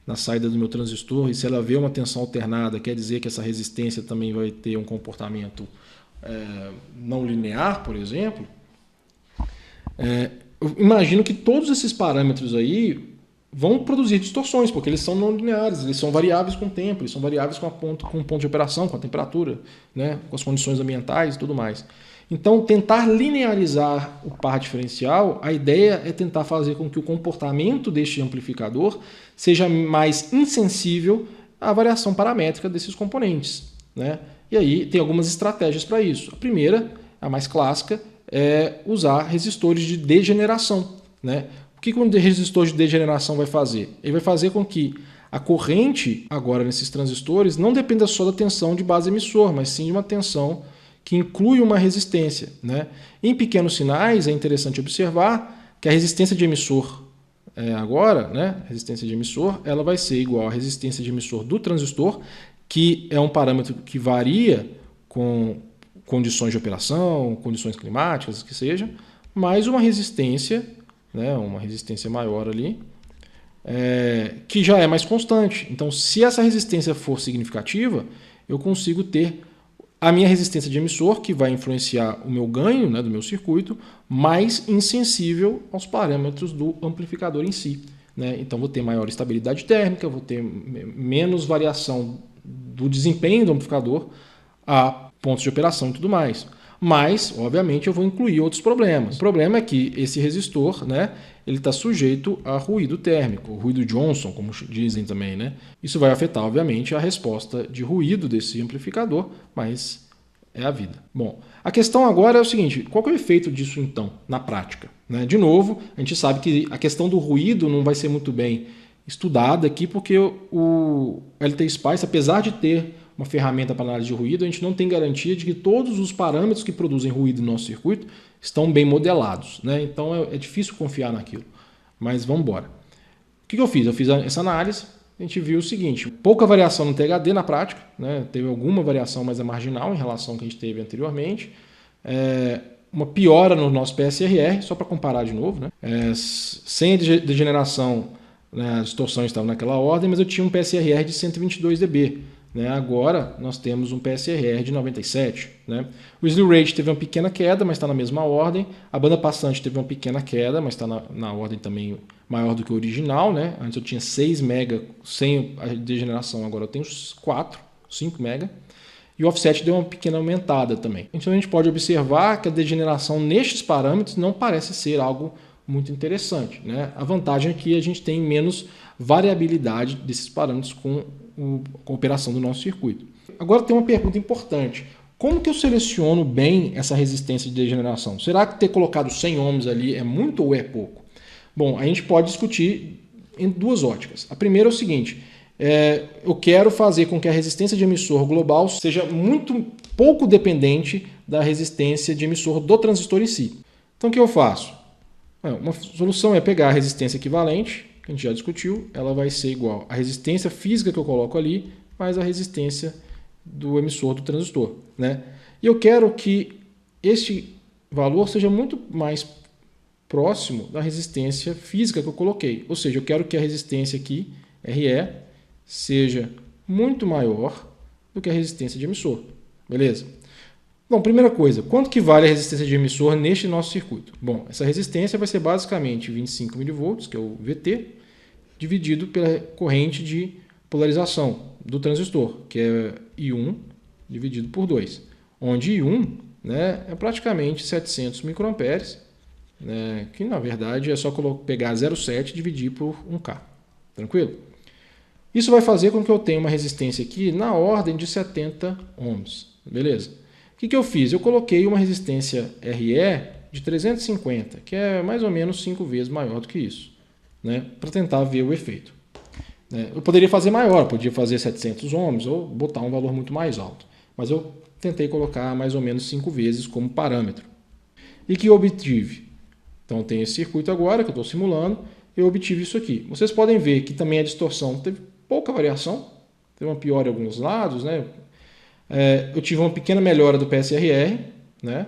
na saída do meu transistor, e se ela vê uma tensão alternada, quer dizer que essa resistência também vai ter um comportamento não linear, por exemplo. Eu imagino que todos esses parâmetros aí vão produzir distorções, porque eles são não lineares, eles são variáveis com o tempo, eles são variáveis com o ponto de operação, com a temperatura, né, com as condições ambientais e tudo mais. Então, tentar linearizar o par diferencial, a ideia é tentar fazer com que o comportamento deste amplificador seja mais insensível à variação paramétrica desses componentes, né? E aí tem algumas estratégias para isso. A primeira, a mais clássica, é usar resistores de degeneração, né? O que um resistor de degeneração vai fazer? Ele vai fazer com que a corrente, agora nesses transistores, não dependa só da tensão de base emissor, mas sim de uma tensão que inclui uma resistência, né? Em pequenos sinais, é interessante observar que a resistência de emissor agora, né, a resistência de emissor, ela vai ser igual à resistência de emissor do transistor, que é um parâmetro que varia com condições de operação, condições climáticas, que seja, mais uma resistência, né, uma resistência maior ali, que já é mais constante. Então, se essa resistência for significativa, eu consigo ter a minha resistência de emissor, que vai influenciar o meu ganho, né, do meu circuito, mais insensível aos parâmetros do amplificador em si, né? Então, vou ter maior estabilidade térmica, vou ter menos variação do desempenho do amplificador a pontos de operação e tudo mais. Mas, obviamente, eu vou incluir outros problemas. O problema é que esse resistor, né, ele está sujeito a ruído térmico, ruído Johnson, como dizem também, né? Isso vai afetar, obviamente, a resposta de ruído desse amplificador, mas é a vida. Bom, a questão agora é o seguinte, qual que é o efeito disso, então, na prática, né? De novo, a gente sabe que a questão do ruído não vai ser muito bem estudada aqui, porque o LT-Spice, apesar de ter uma ferramenta para análise de ruído, a gente não tem garantia de que todos os parâmetros que produzem ruído no nosso circuito estão bem modelados, né? Então é difícil confiar naquilo. Mas vamos embora. O que eu fiz? Eu fiz essa análise, a gente viu o seguinte, pouca variação no THD na prática, né? Teve alguma variação, mas é marginal em relação ao que a gente teve anteriormente. Uma piora no nosso PSRR, só para comparar de novo, né? Sem degeneração, né, as distorções estavam naquela ordem, mas eu tinha um PSRR de 122 dB. Né? Agora nós temos um PSRR de 97. Né? O slew rate teve uma pequena queda, mas está na mesma ordem. A banda passante teve uma pequena queda, mas está na ordem também maior do que o original. Né? Antes eu tinha 6 MB sem a degeneração, agora eu tenho 5 MB. E o offset deu uma pequena aumentada também. Então a gente pode observar que a degeneração nestes parâmetros não parece ser algo muito interessante. Né? A vantagem é que a gente tem menos variabilidade desses parâmetros com a operação do nosso circuito. Agora tem uma pergunta importante. Como que eu seleciono bem essa resistência de degeneração? Será que ter colocado 100 ohms ali é muito ou é pouco? Bom, a gente pode discutir em duas óticas. A primeira é o seguinte, eu quero fazer com que a resistência de emissor global seja muito pouco dependente da resistência de emissor do transistor em si. Então o que eu faço? Uma solução é pegar a resistência equivalente, que a gente já discutiu, ela vai ser igual à resistência física que eu coloco ali, mais a resistência do emissor do transistor, né? E eu quero que este valor seja muito mais próximo da resistência física que eu coloquei. Ou seja, eu quero que a resistência aqui, RE, seja muito maior do que a resistência de emissor. Beleza? Bom, primeira coisa, quanto que vale a resistência de emissor neste nosso circuito? Bom, essa resistência vai ser basicamente 25 mV, que é o VT, dividido pela corrente de polarização do transistor, que é I1 dividido por 2, onde I1, né, é praticamente 700 microamperes, né, que na verdade é só pegar 0,7 e dividir por 1K. Tranquilo? Isso vai fazer com que eu tenha uma resistência aqui na ordem de 70 ohms. Beleza? O que eu fiz? Eu coloquei uma resistência RE de 350, que é mais ou menos 5 vezes maior do que isso, né, para tentar ver o efeito. Eu poderia fazer maior, podia fazer 700 ohms ou botar um valor muito mais alto, mas eu tentei colocar mais ou menos 5 vezes como parâmetro. E que eu obtive? Então tem esse circuito agora que eu estou simulando, eu obtive isso aqui. Vocês podem ver que também a distorção teve pouca variação, teve uma piora em alguns lados, né? Eu tive uma pequena melhora do PSRR, né?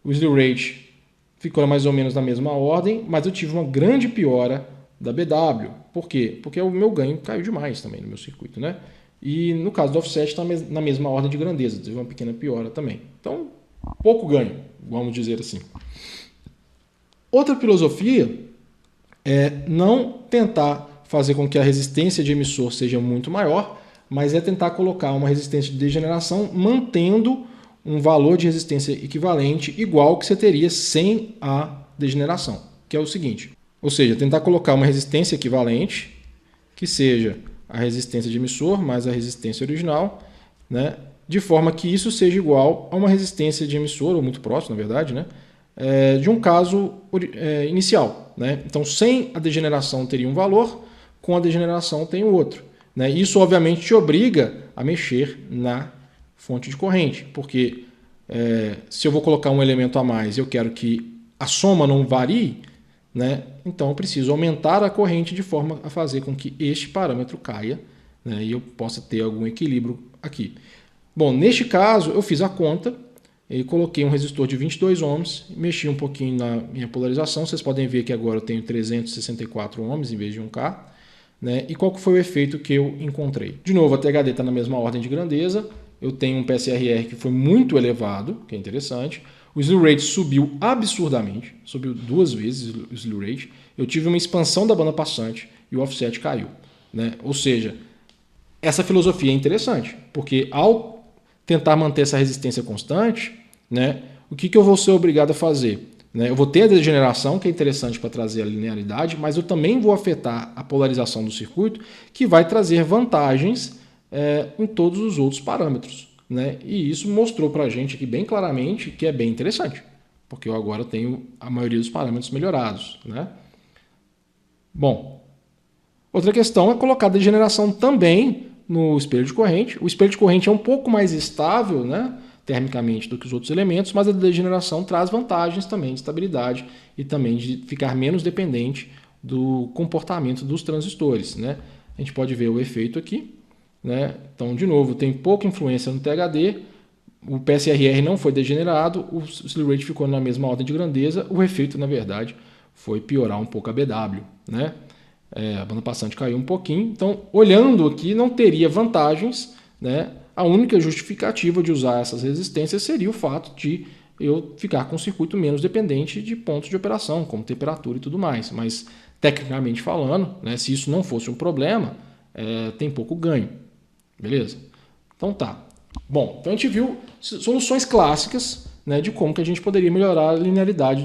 O slew rate ficou mais ou menos na mesma ordem, mas eu tive uma grande piora da BW. Por quê? Porque o meu ganho caiu demais também no meu circuito, né? E no caso do offset está na mesma ordem de grandeza, teve uma pequena piora também. Então, pouco ganho, vamos dizer assim. Outra filosofia é não tentar fazer com que a resistência de emissor seja muito maior, mas é tentar colocar uma resistência de degeneração mantendo um valor de resistência equivalente igual que você teria sem a degeneração, que é o seguinte. Ou seja, tentar colocar uma resistência equivalente, que seja a resistência de emissor mais a resistência original, né, de forma que isso seja igual a uma resistência de emissor, ou muito próximo, na verdade, né, de um caso inicial. Né? Então, sem a degeneração teria um valor, com a degeneração tem o outro. Né? Isso, obviamente, te obriga a mexer na fonte de corrente, porque se eu vou colocar um elemento a mais e eu quero que a soma não varie, né? Então eu preciso aumentar a corrente de forma a fazer com que este parâmetro caia, né? E eu possa ter algum equilíbrio aqui. Bom, neste caso eu fiz a conta e coloquei um resistor de 22 ohms, mexi um pouquinho na minha polarização, vocês podem ver que agora eu tenho 364 ohms em vez de 1K. Né? E qual que foi o efeito que eu encontrei? De novo, a THD está na mesma ordem de grandeza, eu tenho um PSRR que foi muito elevado, que é interessante. O slew rate subiu absurdamente, subiu 2 vezes o slew rate. Eu tive uma expansão da banda passante e o offset caiu. Né? Ou seja, essa filosofia é interessante, porque ao tentar manter essa resistência constante, né, o que eu vou ser obrigado a fazer? Né? Eu vou ter a degeneração, que é interessante para trazer a linearidade, mas eu também vou afetar a polarização do circuito, que vai trazer vantagens em todos os outros parâmetros. Né? E isso mostrou para a gente aqui bem claramente que é bem interessante, porque eu agora tenho a maioria dos parâmetros melhorados. Né? Bom, outra questão é colocar a degeneração também no espelho de corrente. O espelho de corrente é um pouco mais estável, né, termicamente, do que os outros elementos, mas a degeneração traz vantagens também de estabilidade e também de ficar menos dependente do comportamento dos transistores. Né? A gente pode ver o efeito aqui. Né? Então, de novo, tem pouca influência no THD, o PSRR não foi degenerado, o slew rate ficou na mesma ordem de grandeza, o efeito, na verdade, foi piorar um pouco a BW. Né? A banda passante caiu um pouquinho, então, olhando aqui, não teria vantagens. Né? A única justificativa de usar essas resistências seria o fato de eu ficar com um circuito menos dependente de pontos de operação, como temperatura e tudo mais. Mas, tecnicamente falando, né, se isso não fosse um problema, tem pouco ganho. Beleza? Então tá. Bom, então a gente viu soluções clássicas, né, de como que a gente poderia melhorar a linearidade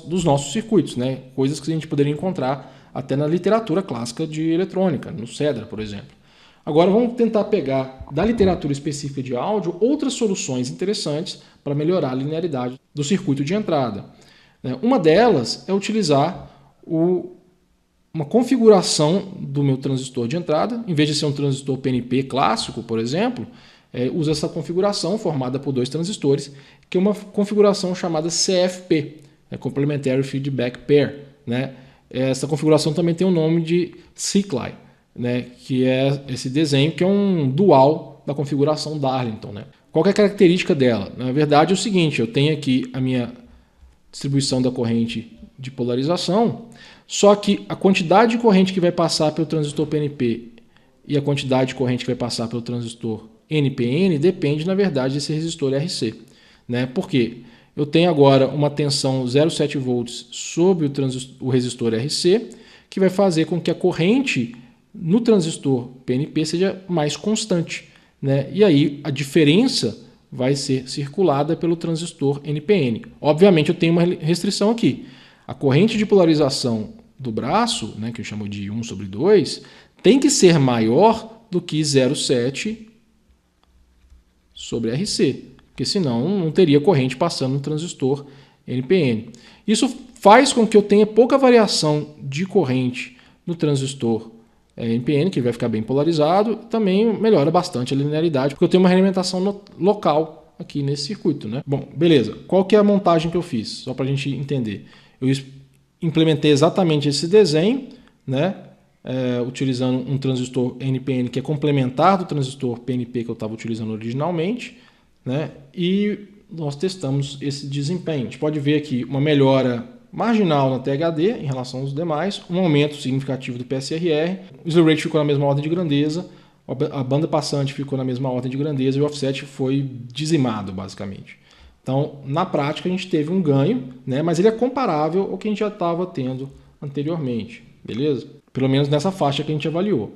dos nossos circuitos. Né? Coisas que a gente poderia encontrar até na literatura clássica de eletrônica, no Cedra, por exemplo. Agora vamos tentar pegar da literatura específica de áudio outras soluções interessantes para melhorar a linearidade do circuito de entrada. Uma delas é utilizar uma configuração do meu transistor de entrada. Em vez de ser um transistor PNP clássico, por exemplo, usa essa configuração formada por 2 transistores, que é uma configuração chamada CFP, Complementary Feedback Pair. Né? Essa configuração também tem o nome de CCLI. né, que é esse desenho, que é um dual da configuração Darlington, né? Qual que é a característica dela? Na verdade é o seguinte, eu tenho aqui a minha distribuição da corrente de polarização, só que a quantidade de corrente que vai passar pelo transistor PNP e a quantidade de corrente que vai passar pelo transistor NPN depende, na verdade, desse resistor RC. Né? Por quê? Eu tenho agora uma tensão 0,7 volts sobre o resistor RC, que vai fazer com que a corrente no transistor PNP seja mais constante. Né? E aí a diferença vai ser circulada pelo transistor NPN. Obviamente eu tenho uma restrição aqui. A corrente de polarização do braço, né, que eu chamo de 1/2, tem que ser maior do que 0,7 sobre RC, porque senão não teria corrente passando no transistor NPN. Isso faz com que eu tenha pouca variação de corrente no transistor NPN, que vai ficar bem polarizado, também melhora bastante a linearidade, porque eu tenho uma realimentação local aqui nesse circuito. Né? Bom, beleza. Qual que é a montagem que eu fiz? Só para a gente entender. Eu implementei exatamente esse desenho, né? Utilizando um transistor NPN que é complementar do transistor PNP que eu estava utilizando originalmente, né? E nós testamos esse desempenho. A gente pode ver aqui uma melhora marginal na THD em relação aos demais, um aumento significativo do PSRR, o slew rate ficou na mesma ordem de grandeza, a banda passante ficou na mesma ordem de grandeza e o offset foi dizimado, basicamente. Então, na prática, a gente teve um ganho, né? Mas ele é comparável ao que a gente já estava tendo anteriormente, beleza? Pelo menos nessa faixa que a gente avaliou.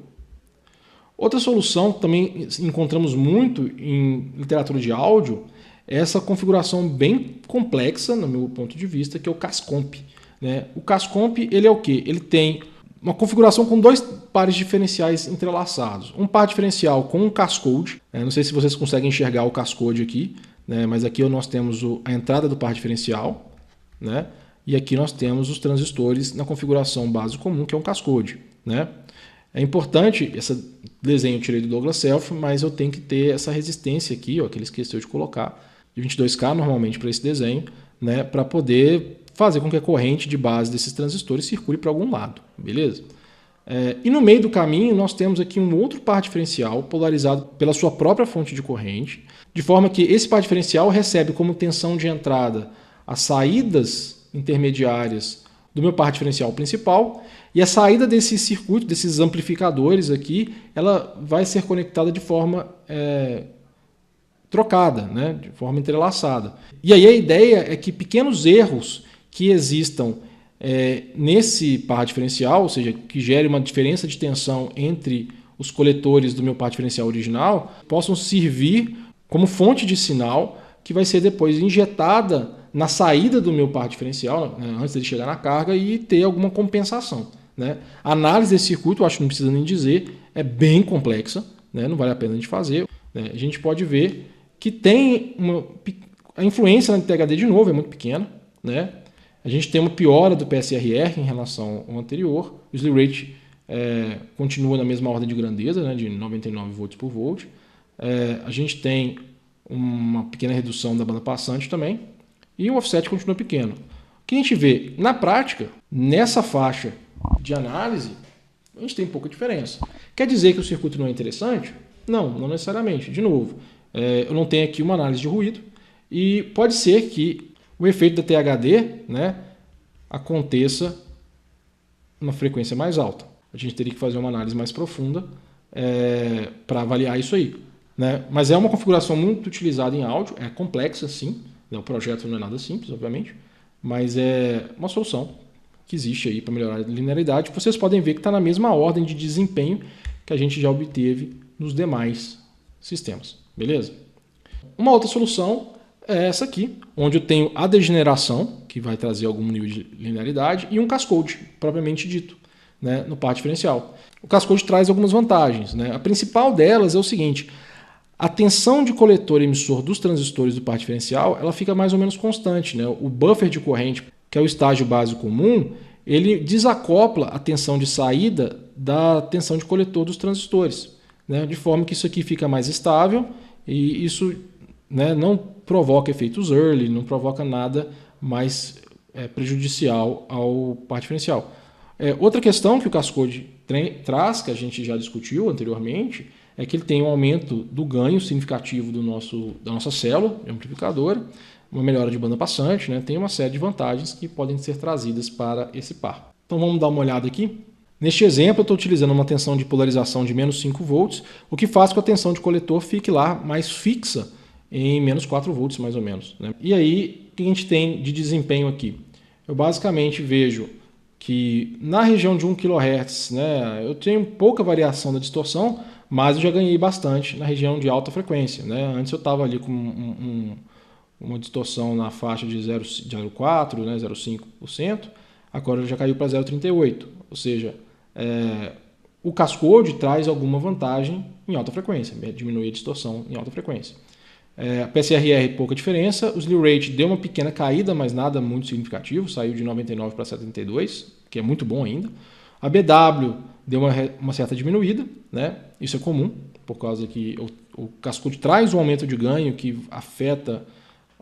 Outra solução que também encontramos muito em literatura de áudio é essa configuração bem complexa, no meu ponto de vista, que é o Cascomp. Né? O Cascomp, ele é o quê? Ele tem uma configuração com dois pares diferenciais entrelaçados. Um par diferencial com um cascode. Não sei se vocês conseguem enxergar o cascode aqui, né? Mas aqui nós temos a entrada do par diferencial, né? E aqui nós temos os transistores na configuração base comum, que é um cascode. Né? É importante, esse desenho eu tirei do Douglas Self, mas eu tenho que ter essa resistência aqui, ó, que ele esqueceu de colocar, de 22K normalmente para esse desenho, né? Para poder fazer com que a corrente de base desses transistores circule para algum lado, beleza? E no meio do caminho nós temos aqui um outro par diferencial polarizado pela sua própria fonte de corrente, de forma que esse par diferencial recebe como tensão de entrada as saídas intermediárias do meu par diferencial principal e a saída desse circuito, desses amplificadores aqui, ela vai ser conectada de forma trocada, né? De forma entrelaçada. E aí a ideia é que pequenos erros que existam nesse par diferencial, ou seja, que gere uma diferença de tensão entre os coletores do meu par diferencial original, possam servir como fonte de sinal que vai ser depois injetada na saída do meu par diferencial, né, antes dele chegar na carga e ter alguma compensação. Né? A análise desse circuito, eu acho que não precisa nem dizer, é bem complexa, né? Não vale a pena a gente fazer. Né? A gente pode ver que tem a influência na THD de novo é muito pequena. Né? A gente tem uma piora do PSRR em relação ao anterior. O slew rate continua na mesma ordem de grandeza, né, de 99 volts por volt. A gente tem uma pequena redução da banda passante também. E o offset continua pequeno. O que a gente vê na prática, nessa faixa de análise, a gente tem pouca diferença. Quer dizer que o circuito não é interessante? Não necessariamente. De novo, eu não tenho aqui uma análise de ruído e pode ser que o efeito da THD, né, aconteça numa frequência mais alta. A gente teria que fazer uma análise mais profunda para avaliar isso aí. Né? Mas é uma configuração muito utilizada em áudio, é complexa sim, né? O projeto não é nada simples, obviamente, mas é uma solução que existe aí para melhorar a linearidade. Vocês podem ver que está na mesma ordem de desempenho que a gente já obteve nos demais sistemas. Beleza? Uma outra solução é essa aqui, onde eu tenho a degeneração, que vai trazer algum nível de linearidade, e um cascode, propriamente dito, né, no par diferencial. O cascode traz algumas vantagens. Né? A principal delas é o seguinte: a tensão de coletor emissor dos transistores do par diferencial ela fica mais ou menos constante. Né? O buffer de corrente, que é o estágio base comum, ele desacopla a tensão de saída da tensão de coletor dos transistores, né? De forma que isso aqui fica mais estável e isso, né, não provoca efeitos early, não provoca nada mais prejudicial ao par diferencial. Outra questão que o Cascode traz, que a gente já discutiu anteriormente, é que ele tem um aumento do ganho significativo da nossa célula amplificadora, uma melhora de banda passante, né? Tem uma série de vantagens que podem ser trazidas para esse par. Então vamos dar uma olhada aqui. Neste exemplo, eu estou utilizando uma tensão de polarização de menos 5 volts, o que faz com que a tensão de coletor fique lá mais fixa em menos 4 volts, mais ou menos, né? E aí, o que a gente tem de desempenho aqui? Eu basicamente vejo que na região de 1 kHz, né, eu tenho pouca variação da distorção, mas eu já ganhei bastante na região de alta frequência, né? Antes eu estava ali com uma distorção na faixa de 0,4%, né, 0,5%, agora já caiu para 0,38%, ou seja, o Cascode traz alguma vantagem em alta frequência, diminui a distorção em alta frequência. A PSRR, pouca diferença, o slew rate deu uma pequena caída, mas nada muito significativo, saiu de 99 para 72, que é muito bom ainda. A BW deu uma certa diminuída, né? Isso é comum, por causa que o Cascode traz um aumento de ganho que afeta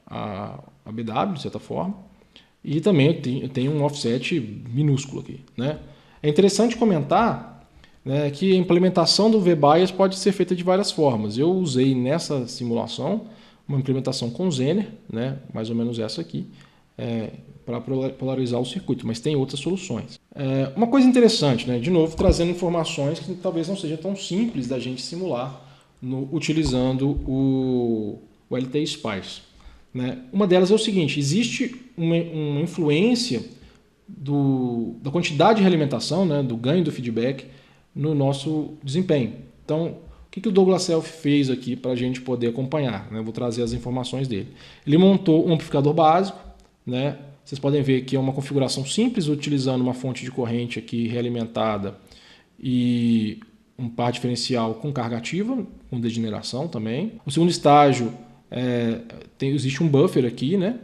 a BW, de certa forma, e também eu tenho um offset minúsculo aqui, né? É interessante comentar, né, que a implementação do V-Bias pode ser feita de várias formas. Eu usei nessa simulação uma implementação com Zener, né, mais ou menos essa aqui, para polarizar o circuito, mas tem outras soluções. Uma coisa interessante, né, de novo, trazendo informações que talvez não seja tão simples da gente simular utilizando o LT-Spice. Né? Uma delas é o seguinte: existe uma influência da quantidade de realimentação, né, do ganho do feedback no nosso desempenho. Então, o que o Douglas Self fez aqui para a gente poder acompanhar? Né? Eu vou trazer as informações dele. Ele montou um amplificador básico, né? Vocês podem ver que é uma configuração simples, utilizando uma fonte de corrente aqui realimentada e um par diferencial com carga ativa, com degeneração também. O segundo estágio, existe um buffer aqui, né?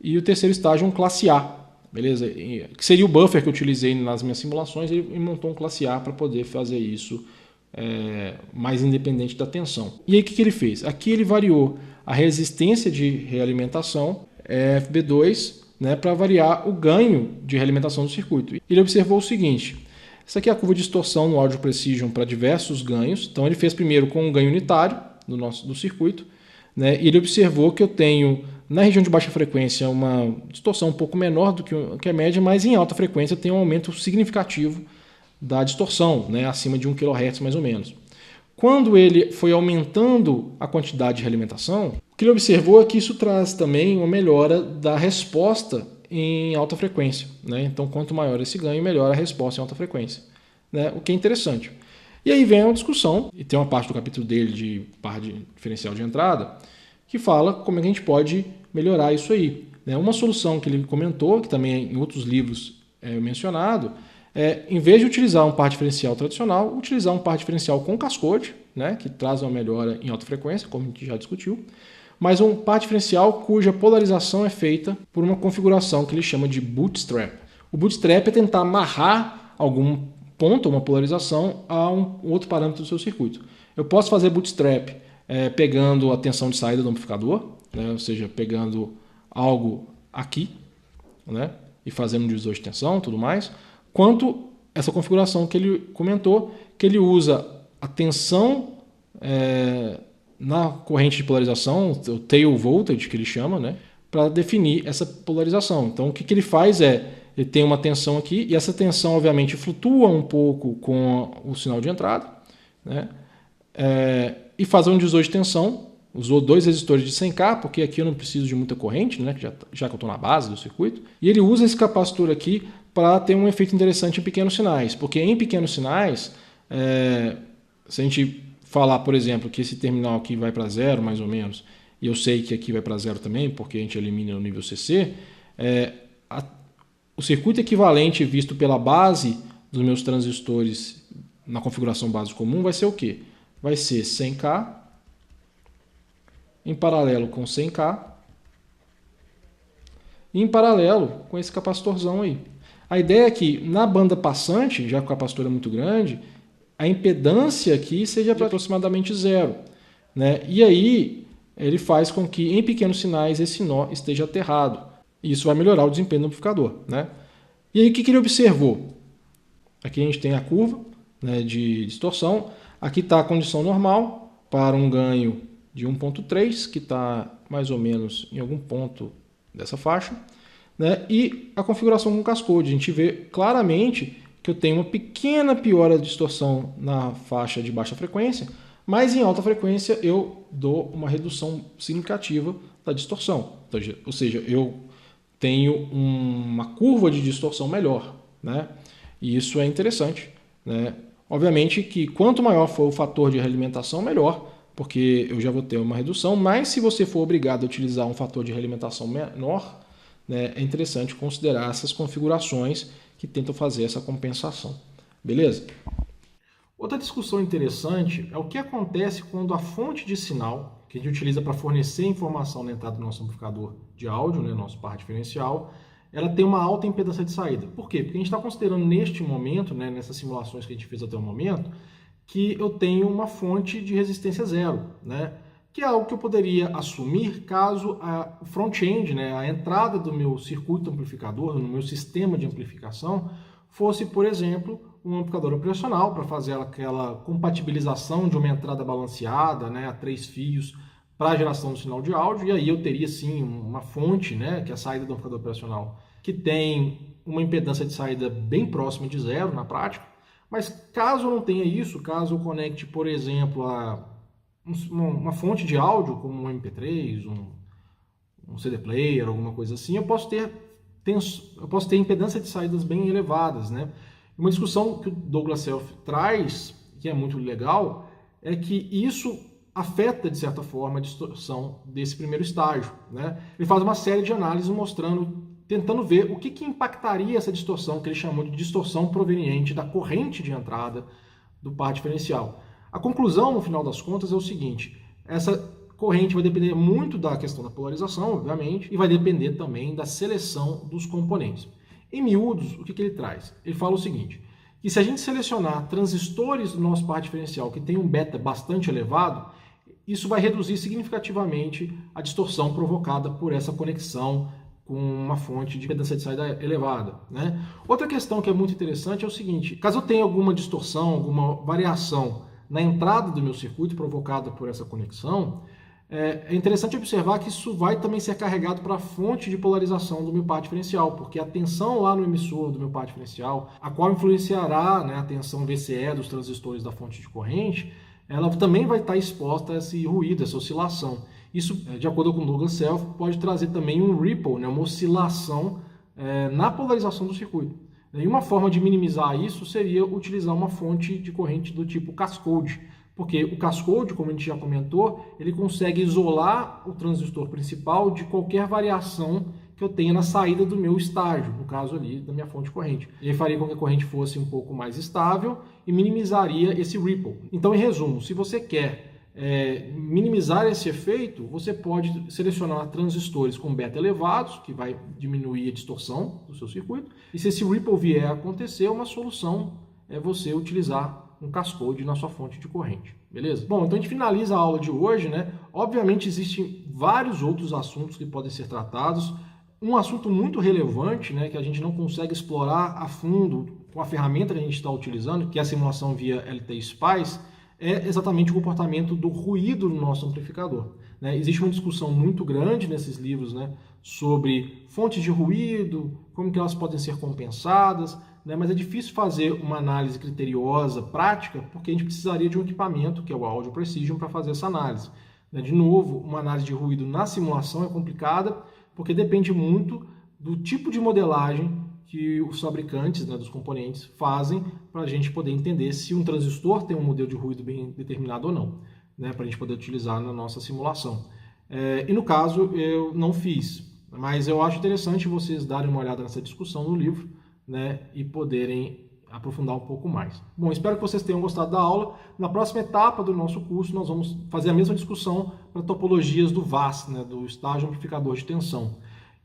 E o terceiro estágio é um classe A. Beleza? Que seria o buffer que eu utilizei nas minhas simulações. Ele montou um classe A para poder fazer isso mais independente da tensão. E aí o que ele fez? Aqui ele variou a resistência de realimentação FB2, né, para variar o ganho de realimentação do circuito. Ele observou o seguinte: essa aqui é a curva de distorção no Audio Precision para diversos ganhos. Então ele fez primeiro com um ganho unitário do circuito, né, e ele observou que eu tenho na região de baixa frequência uma distorção um pouco menor do que a média, mas em alta frequência tem um aumento significativo da distorção, né, acima de 1 kHz mais ou menos. Quando ele foi aumentando a quantidade de realimentação, o que ele observou é que isso traz também uma melhora da resposta em alta frequência, né? Então, quanto maior esse ganho, melhor a resposta em alta frequência, né? O que é interessante. E aí vem uma discussão, e tem uma parte do capítulo dele de par de diferencial de entrada, que fala como é que a gente pode melhorar isso aí. Uma solução que ele comentou, que também em outros livros é mencionado, em vez de utilizar um par diferencial tradicional, utilizar um par diferencial com Cascode, né, que traz uma melhora em alta frequência, como a gente já discutiu, mas um par diferencial cuja polarização é feita por uma configuração que ele chama de bootstrap. O bootstrap é tentar amarrar algum ponto, uma polarização, a um outro parâmetro do seu circuito. Eu posso fazer bootstrap pegando a tensão de saída do amplificador, né, ou seja, pegando algo aqui, né, e fazendo um divisor de tensão e tudo mais, quanto essa configuração que ele comentou, que ele usa a tensão na corrente de polarização, o tail voltage que ele chama, né, para definir essa polarização. Então o que ele faz ele tem uma tensão aqui, e essa tensão obviamente flutua um pouco com o sinal de entrada, né, e faz um divisor de tensão. Usou 2 resistores de 100K, porque aqui eu não preciso de muita corrente, né, já que eu estou na base do circuito. E ele usa esse capacitor aqui para ter um efeito interessante em pequenos sinais, porque em pequenos sinais, se a gente falar, por exemplo, que esse terminal aqui vai para 0, mais ou menos, e eu sei que aqui vai para 0 também, porque a gente elimina no nível CC, o circuito equivalente visto pela base dos meus transistores na configuração base comum vai ser o quê? Vai ser 100K, em paralelo com 100K, e em paralelo com esse capacitorzão aí. A ideia é que na banda passante, já que o capacitor é muito grande, a impedância aqui seja aproximadamente 0. Né? E aí ele faz com que em pequenos sinais esse nó esteja aterrado. E isso vai melhorar o desempenho do amplificador. Né? E aí o que ele observou? Aqui a gente tem a curva, né, de distorção. Aqui está a condição normal para um ganho de 1.3, que está mais ou menos em algum ponto dessa faixa, né? E a configuração com cascode. A gente vê claramente que eu tenho uma pequena piora de distorção na faixa de baixa frequência, mas em alta frequência eu dou uma redução significativa da distorção. Ou seja, eu tenho uma curva de distorção melhor, né? E isso é interessante, né? Obviamente que quanto maior for o fator de realimentação, melhor, porque eu já vou ter uma redução, mas se você for obrigado a utilizar um fator de realimentação menor, né, é interessante considerar essas configurações que tentam fazer essa compensação. Beleza? Outra discussão interessante é o que acontece quando a fonte de sinal, que a gente utiliza para fornecer informação na entrada do nosso amplificador de áudio, né, nosso par diferencial, ela tem uma alta impedância de saída. Por quê? Porque a gente está considerando neste momento, né, nessas simulações que a gente fez até o momento, que eu tenho uma fonte de resistência zero, né, que é algo que eu poderia assumir caso o front-end, né, a entrada do meu circuito amplificador, no meu sistema de amplificação, fosse, por exemplo, um amplificador operacional para fazer aquela compatibilização de uma entrada balanceada, né, a 3 fios, para a geração do sinal de áudio, e aí eu teria sim uma fonte, né, que é a saída do amplificador operacional, que tem uma impedância de saída bem próxima de zero na prática, mas caso eu não tenha isso, caso eu conecte, por exemplo, a uma fonte de áudio, como um MP3, um CD player, alguma coisa assim, eu posso ter impedância de saídas bem elevadas, né? Uma discussão que o Douglas Self traz, que é muito legal, é que isso afeta, de certa forma, a distorção desse primeiro estágio, né? Ele faz uma série de análises tentando ver o que impactaria essa distorção, que ele chamou de distorção proveniente da corrente de entrada do par diferencial. A conclusão, no final das contas, é o seguinte: essa corrente vai depender muito da questão da polarização, obviamente, e vai depender também da seleção dos componentes. Em miúdos, o que ele traz? Ele fala o seguinte, que se a gente selecionar transistores do nosso par diferencial que tem um beta bastante elevado, isso vai reduzir significativamente a distorção provocada por essa conexão com uma fonte de impedância de saída elevada, né? Outra questão que é muito interessante é o seguinte: caso eu tenha alguma distorção, alguma variação na entrada do meu circuito provocada por essa conexão, é interessante observar que isso vai também ser carregado para a fonte de polarização do meu par diferencial, porque a tensão lá no emissor do meu par diferencial, a qual influenciará, né, a tensão VCE dos transistores da fonte de corrente, ela também vai estar exposta a esse ruído, essa oscilação. Isso, de acordo com o Douglas Self, pode trazer também um ripple, né, uma oscilação na polarização do circuito. E uma forma de minimizar isso seria utilizar uma fonte de corrente do tipo cascode, porque o cascode, como a gente já comentou, ele consegue isolar o transistor principal de qualquer variação que eu tenha na saída do meu estágio, no caso ali da minha fonte de corrente. Ele faria com que a corrente fosse um pouco mais estável e minimizaria esse ripple. Então, em resumo, se você quer minimizar esse efeito, você pode selecionar transistores com beta elevados, que vai diminuir a distorção do seu circuito, e se esse ripple vier a acontecer, uma solução é você utilizar um cascode na sua fonte de corrente, beleza? Bom, então a gente finaliza a aula de hoje, né? Obviamente existem vários outros assuntos que podem ser tratados. Um assunto muito relevante, né, que a gente não consegue explorar a fundo com a ferramenta que a gente está utilizando, que é a simulação via LT-Spice, é exatamente o comportamento do ruído no nosso amplificador, né? Existe uma discussão muito grande nesses livros, né, sobre fontes de ruído, como que elas podem ser compensadas, né? Mas é difícil fazer uma análise criteriosa, prática, porque a gente precisaria de um equipamento, que é o Audio Precision, para fazer essa análise, né? De novo, uma análise de ruído na simulação é complicada, porque depende muito do tipo de modelagem que os fabricantes, né, dos componentes fazem para a gente poder entender se um transistor tem um modelo de ruído bem determinado ou não, né, para a gente poder utilizar na nossa simulação. E no caso, eu não fiz, mas eu acho interessante vocês darem uma olhada nessa discussão no livro, né, e poderem aprofundar um pouco mais. Bom, espero que vocês tenham gostado da aula. Na próxima etapa do nosso curso, nós vamos fazer a mesma discussão para topologias do VAS, né, do estágio amplificador de tensão.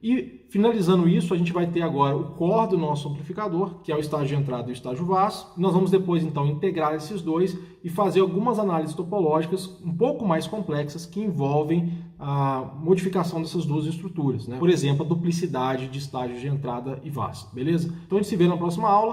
E, finalizando isso, a gente vai ter agora o core do nosso amplificador, que é o estágio de entrada e o estágio VAS. Nós vamos depois, então, integrar esses dois e fazer algumas análises topológicas um pouco mais complexas que envolvem a modificação dessas duas estruturas, né? Por exemplo, a duplicidade de estágios de entrada e vaz, beleza? Então a gente se vê na próxima aula.